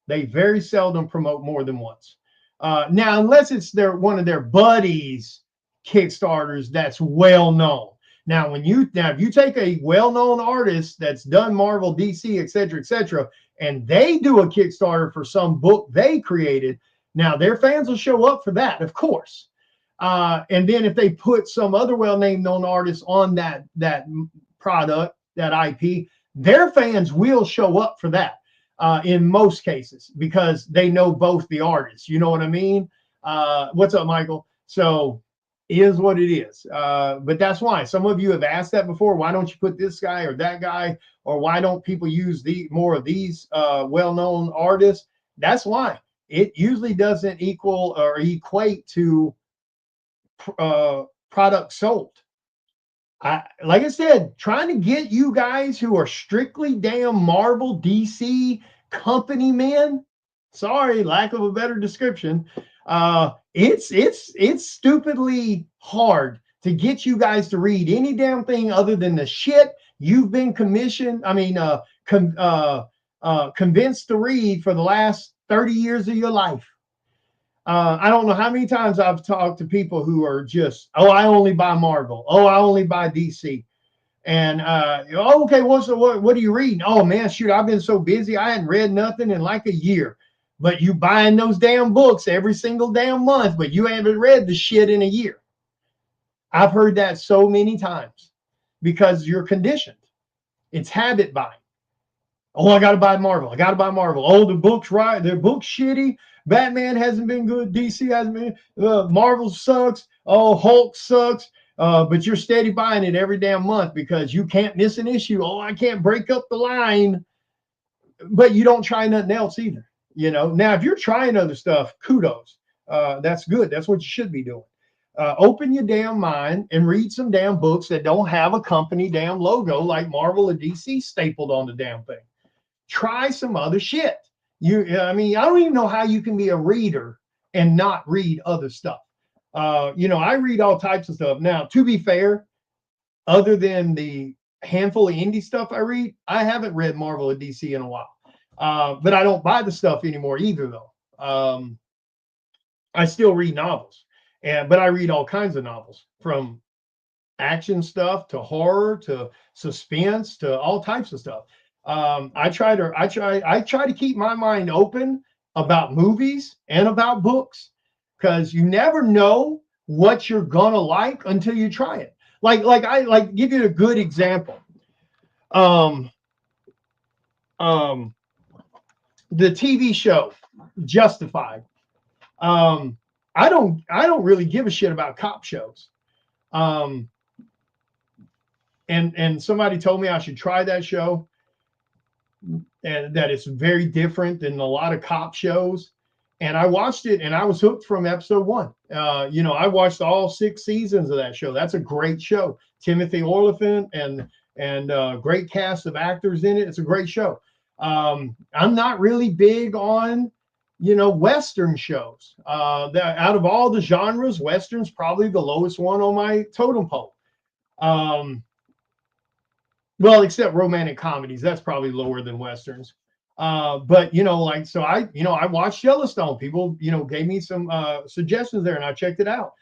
They very seldom promote more than once. Now, unless it's one of their buddies' Kickstarters that's well known. Now, if you take a well-known artist that's done Marvel, DC, etc., and they do a Kickstarter for some book they created, now their fans will show up for that, of course. And then if they put some other well-named known artist on that product, that IP, their fans will show up for that in most cases, because they know both the artists. You know what I mean? What's up, Michael? So it is what it is. But that's why some of you have asked that before. Why don't you put this guy or that guy? Or why don't people use more of these well-known artists? That's why it usually doesn't equal or equate to product sold. Like I said, trying to get you guys who are strictly damn Marvel, DC company men. Sorry, lack of a better description. It's stupidly hard to get you guys to read any damn thing other than the shit you've been commissioned. I mean, convinced to read for the last 30 years of your life. I don't know how many times I've talked to people who are just, oh, I only buy Marvel. Oh, I only buy DC. And oh, okay, what are you reading? Oh man, shoot, I've been so busy, I hadn't read nothing in like a year. But you buying those damn books every single damn month, but you haven't read the shit in a year. I've heard that so many times because you're conditioned. It's habit buying. Oh, I gotta buy Marvel. I gotta buy Marvel. Oh, the book's right. Their book's shitty. Batman hasn't been good. DC hasn't been. Marvel sucks. Oh, Hulk sucks. But you're steady buying it every damn month because you can't miss an issue. Oh, I can't break up the line. But you don't try nothing else either. You know. Now, if you're trying other stuff, kudos. That's good. That's what you should be doing. Open your damn mind and read some damn books that don't have a company damn logo like Marvel or DC stapled on the damn thing. Try some other shit. I mean, I don't even know how you can be a reader and not read other stuff. I read all types of stuff. Now, to be fair, other than the handful of indie stuff I read, I haven't read Marvel or DC in a while. But I don't buy the stuff anymore either, though. I still read novels, but I read all kinds of novels, from action stuff to horror to suspense to all types of stuff. I try to keep my mind open about movies and about books, because you never know what you're gonna like until you try it. I give you a good example. Um, the TV show Justified. I don't really give a shit about cop shows. And somebody told me I should try that show, and that it's very different than a lot of cop shows. And I watched it and I was hooked from episode one. I watched all 6 seasons of that show. That's a great show. Timothy Olyphant and great cast of actors in it. It's a great show. I'm not really big on, Western shows. That out of all the genres, Western's probably the lowest one on my totem pole. Well, except romantic comedies, that's probably lower than Westerns. But I watched Yellowstone. People, gave me some suggestions there, and I checked it out.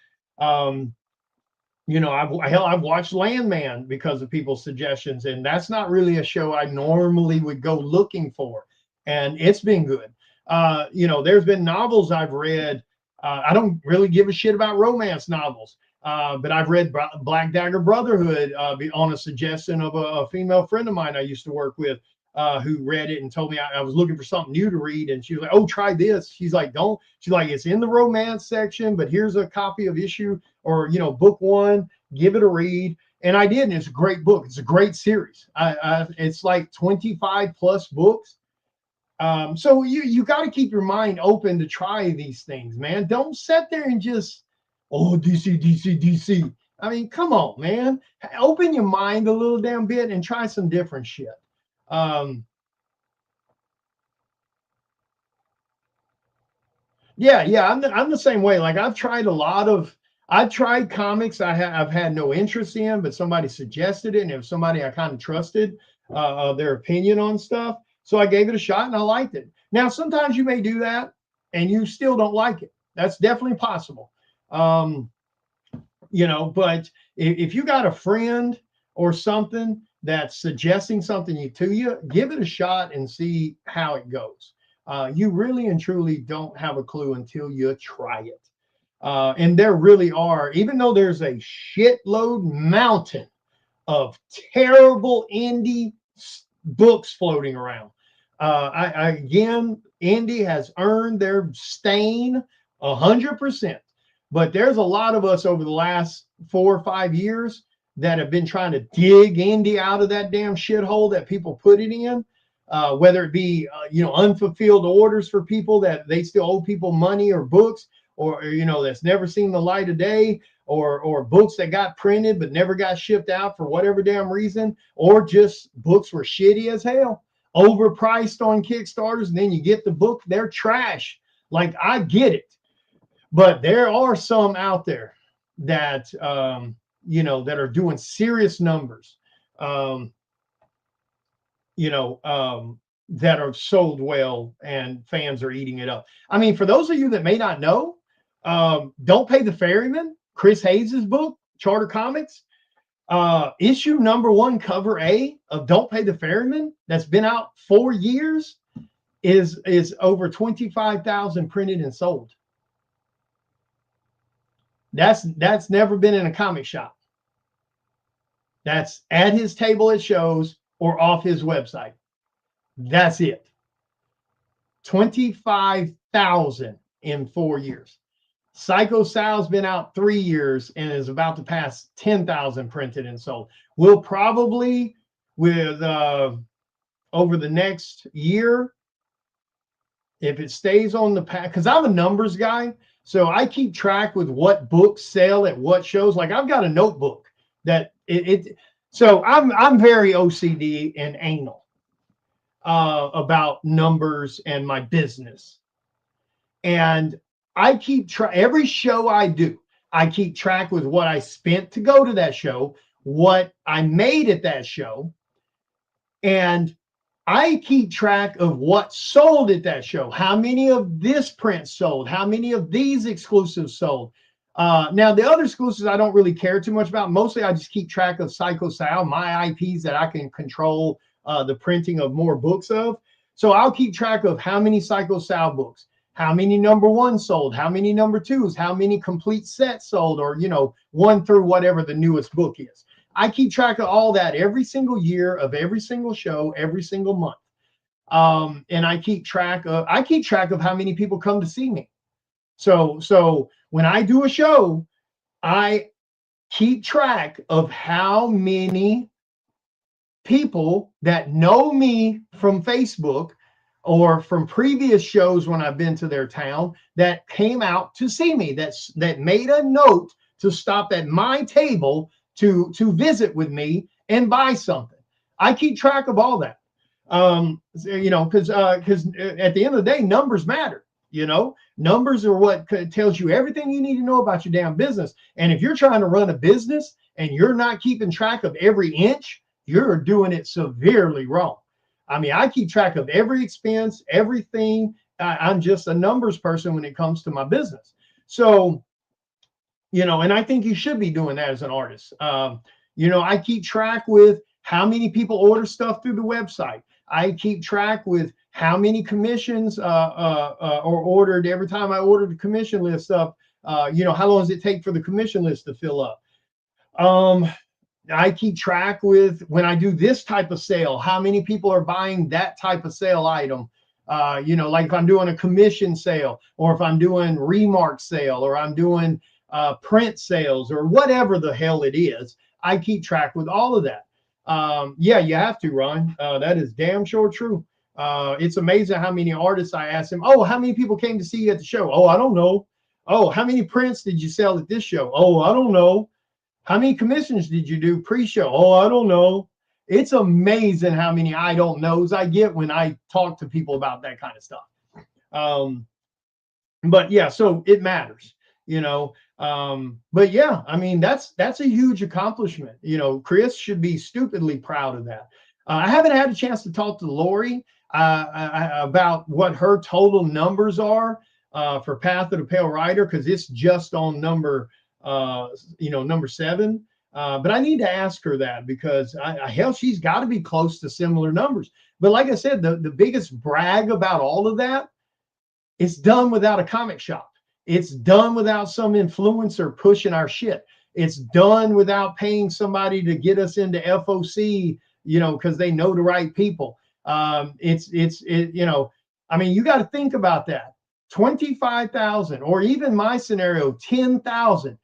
I've watched Landman because of people's suggestions, and that's not really a show I normally would go looking for, and it's been good. There's been novels I've read. I don't really give a shit about romance novels. But I've read Black Dagger Brotherhood on a suggestion of a female friend of mine I used to work with, who read it and told me I was looking for something new to read. And she was like, oh, try this. She's like, it's in the romance section, but here's a copy of issue or, book 1, give it a read. And I did. And it's a great book. It's a great series. It's like 25 plus books. So you got to keep your mind open to try these things, man. Don't sit there and just, oh, DC, DC, DC. I mean, come on, man. Open your mind a little damn bit and try some different shit. Yeah, I'm the same way. Like I've tried comics I've had no interest in, but somebody suggested it, and it was somebody I kind of trusted their opinion on stuff. So I gave it a shot and I liked it. Now, sometimes you may do that and you still don't like it. That's definitely possible. But if you got a friend or something that's suggesting something to you, give it a shot and see how it goes. You really and truly don't have a clue until you try it. And there really are, even though there's a shitload mountain of terrible indie books floating around. Again, indie has earned their stain 100%. But there's a lot of us over the last 4 or 5 years that have been trying to dig indie out of that damn shithole that people put it in. whether it be, unfulfilled orders for people that they still owe people money or books, or that's never seen the light of day, or books that got printed but never got shipped out for whatever damn reason, or just books were shitty as hell, overpriced on Kickstarters, and then you get the book, they're trash. Like, I get it, but there are some out there that that are doing serious numbers, um, that are sold well, and fans are eating it up. I mean, for those of you that may not know, Don't Pay the Ferryman, Chris Hayes's book, Charter Comics, issue number 1, cover A of Don't Pay the Ferryman, that's been out 4 years, is over 25,000 printed and sold. That's never been in a comic shop. That's at his table at shows or off his website. That's it. 25,000 in 4 years. Psycho Sal's been out 3 years and is about to pass 10,000 printed and sold. We'll probably, with over the next year, if it stays on the path, because I'm a numbers guy, so I keep track with what books sell at what shows. Like, I've got a notebook that so I'm very OCD and anal about numbers and my business. And I keep every show I do, I keep track with what I spent to go to that show, what I made at that show, and I keep track of what sold at that show. How many of this print sold? How many of these exclusives sold? Now, the other exclusives I don't really care too much about. Mostly I just keep track of Psycho Sal, my IPs that I can control the printing of more books of. So I'll keep track of how many Psycho Sal books, how many number 1 sold, how many number 2s, how many complete sets sold, or, 1 through whatever the newest book is. I keep track of all that every single year of every single show, every single month. And I keep track of how many people come to see me. So when I do a show, I keep track of how many people that know me from Facebook or from previous shows when I've been to their town that came out to see me, that made a note to stop at my table to visit with me and buy something. I keep track of all that. Because at the end of the day, numbers matter. Numbers are what tells you everything you need to know about your damn business. And if you're trying to run a business and you're not keeping track of every inch, you're doing it severely wrong. I mean, I keep track of every expense, everything. I'm just a numbers person when it comes to my business. So, and I think you should be doing that as an artist. I keep track with how many people order stuff through the website. I keep track with how many commissions are ordered every time I order the commission list up. How long does it take for the commission list to fill up? I keep track with, when I do this type of sale, how many people are buying that type of sale item. Like if I'm doing a commission sale, or if I'm doing remark sale, or I'm doing print sales, or whatever the hell it is, I keep track with all of that. Yeah, you have to, Ron. That is damn sure true. It's amazing how many artists I ask them, oh, how many people came to see you at the show? Oh, I don't know. Oh, how many prints did you sell at this show? Oh, I don't know. How many commissions did you do pre-show? Oh, I don't know. It's amazing how many I don't knows I get when I talk to people about that kind of stuff. But yeah, so it matters, but yeah, I mean, that's a huge accomplishment. Chris should be stupidly proud of that. I haven't had a chance to talk to Lori about what her total numbers are for Path of the Pale Rider, because it's just on number 7. But I need to ask her that, because hell, she's got to be close to similar numbers. But like I said, the biggest brag about all of that, it's done without a comic shop. It's done without some influencer pushing our shit. It's done without paying somebody to get us into FOC, because they know the right people. I mean, you got to think about that. 25,000, or even my scenario, 10,000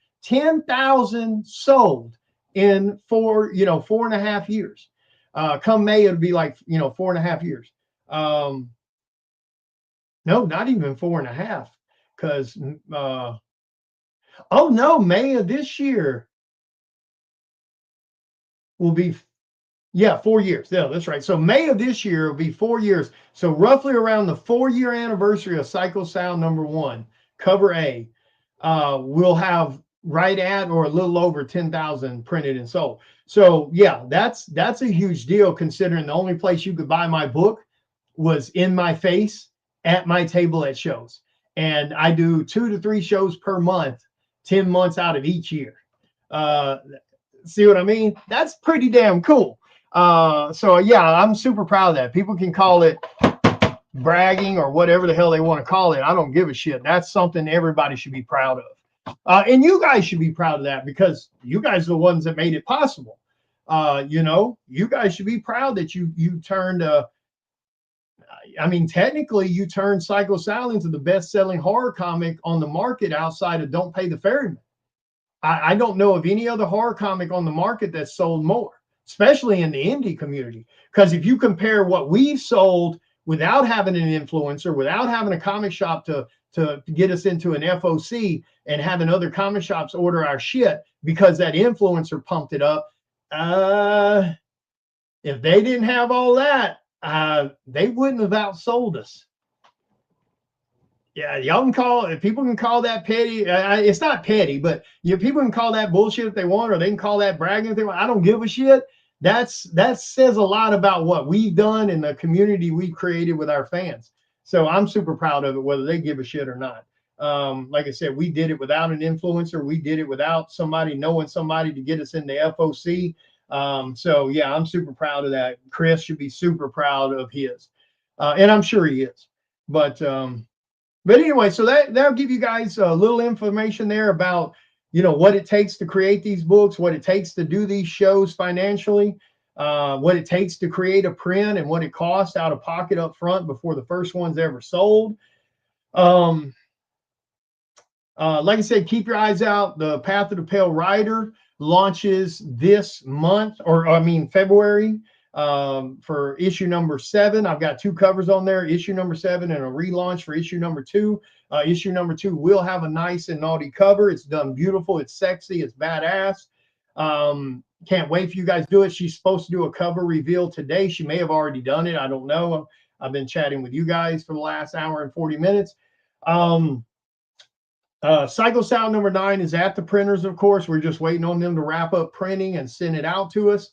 sold in 4.5 years. Come May, it'll be like, 4.5 years. No, not even 4.5, because oh no, May of this year will be, yeah, 4 years. Yeah, that's right. So May of this year will be 4 years. So roughly around the 4-year anniversary of Psycho Sound #1, cover A, we'll have right at or a little over 10,000 printed and sold. So yeah, that's a huge deal, considering the only place you could buy my book was in my face at my table at shows. And I do 2 to 3 shows per month, 10 months out of each year. Uh, See what I mean? That's pretty damn cool. So yeah, I'm super proud of that. People can call it bragging or whatever the hell they want to call it. I don't give a shit. That's something everybody should be proud of. And you guys should be proud of that, because you guys are the ones that made it possible. You guys should be proud that you turned I mean, technically, you turned Psycho Sal into the best-selling horror comic on the market outside of Don't Pay the Ferryman. I don't know of any other horror comic on the market that's sold more, especially in the indie community. Because if you compare what we've sold without having an influencer, without having a comic shop to get us into an FOC, and having other comic shops order our shit because that influencer pumped it up, if they didn't have all that, they wouldn't have outsold us. Yeah, y'all can call, people can call that petty. It's not petty, but people can call that bullshit if they want, or they can call that bragging if they want. I don't give a shit. That says a lot about what we've done and the community we've created with our fans. So I'm super proud of it, whether they give a shit or not. Like I said, we did it without an influencer. We did it without somebody knowing somebody to get us in the FOC. So yeah, I'm super proud of that. Chris should be super proud of his, and I'm sure he is. But anyway, so that'll give you guys a little information there about, what it takes to create these books, what it takes to do these shows financially, what it takes to create a print, and what it costs out of pocket up front before the first one's ever sold. Like I said, keep your eyes out. The Path of the Pale Rider launches this month, or I mean February, for issue #7. I've got 2 covers on there, issue #7 and a relaunch for issue #2. Issue #2 will have a nice and naughty cover. It's done beautiful. It's sexy. It's badass. Can't wait for you guys to do it. She's supposed to do a cover reveal today. She may have already done it. I don't know. I've been chatting with you guys for the last hour and 40 minutes. Psycho Sound #9 is at the printers, of course. We're just waiting on them to wrap up printing and send it out to us.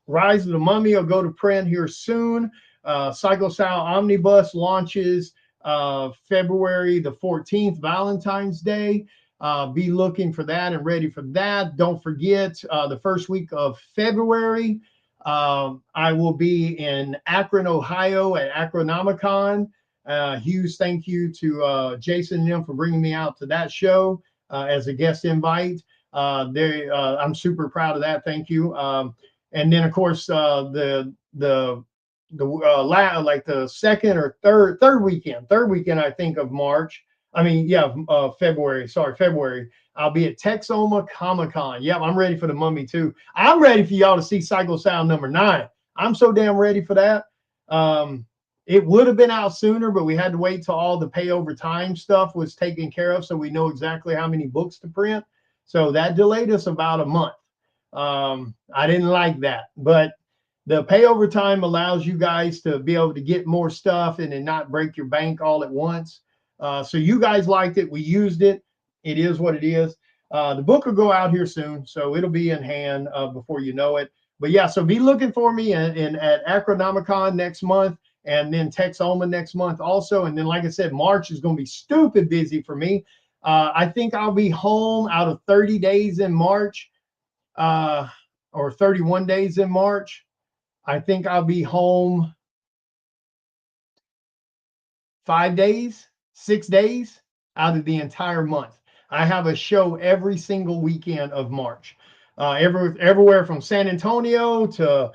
Rise of the Mummy will go to print here soon. Psycho Sound Omnibus launches February the 14th, Valentine's Day. Be looking for that and ready for that. Don't forget, the first week of February, I will be in Akron, Ohio at Akronomicon. Huge thank you to Jason and them for bringing me out to that show as a guest invite. I'm super proud of that. Thank you. And then of course the second or third weekend I think of March. I mean, yeah, February. Sorry, February. I'll be at Texoma Comicon. Yep, I'm ready for the Mummy too. I'm ready for y'all to see Psycho Sound #9. I'm so damn ready for that. It would have been out sooner, but we had to wait till all the pay over time stuff was taken care of, so we know exactly how many books to print. So that delayed us about a month. I didn't like that, but the pay over time allows you guys to be able to get more stuff and then not break your bank all at once. So you guys liked it. We used it. It is what it is. The book will go out here soon, so it'll be in hand before you know it. But yeah, so be looking for me at Akronomicon next month, and then Texoma next month also. And then, like I said, March is going to be stupid busy for me. I think I'll be home out of 30 days in March, or 31 days in March. I think I'll be home 5 days, 6 days out of the entire month. I have a show every single weekend of March, everywhere from San Antonio to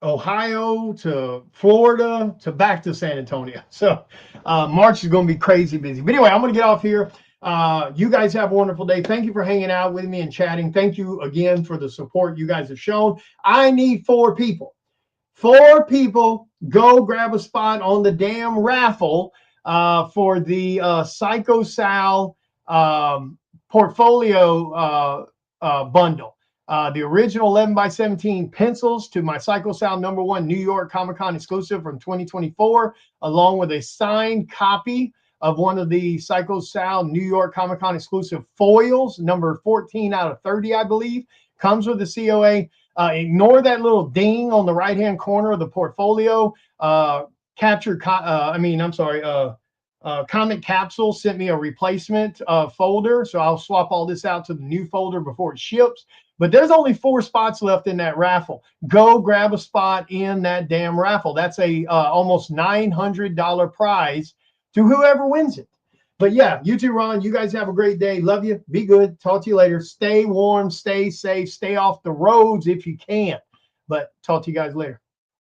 Ohio to Florida to back to San Antonio. So March is going to be crazy busy. But anyway, I'm going to get off here. You guys have a wonderful day. Thank you for hanging out with me and chatting. Thank you again for the support you guys have shown. I need 4 people. 4 people, go grab a spot on the damn raffle for the Psycho Sal portfolio bundle. The original 11 by 17 pencils to my Psycho Sal #1 New York Comic-Con exclusive from 2024, along with a signed copy of one of the Psycho Sal New York Comic-Con exclusive foils, number 14 out of 30, I believe, comes with the COA. Ignore that little ding on the right-hand corner of the portfolio. Comic Capsule sent me a replacement folder, so I'll swap all this out to the new folder before it ships. But there's only 4 spots left in that raffle. Go grab a spot in that damn raffle. That's a almost $900 prize to whoever wins it. But yeah, you too, Ron. You guys have a great day. Love you. Be good. Talk to you later. Stay warm, stay safe, stay off the roads if you can. But talk to you guys later.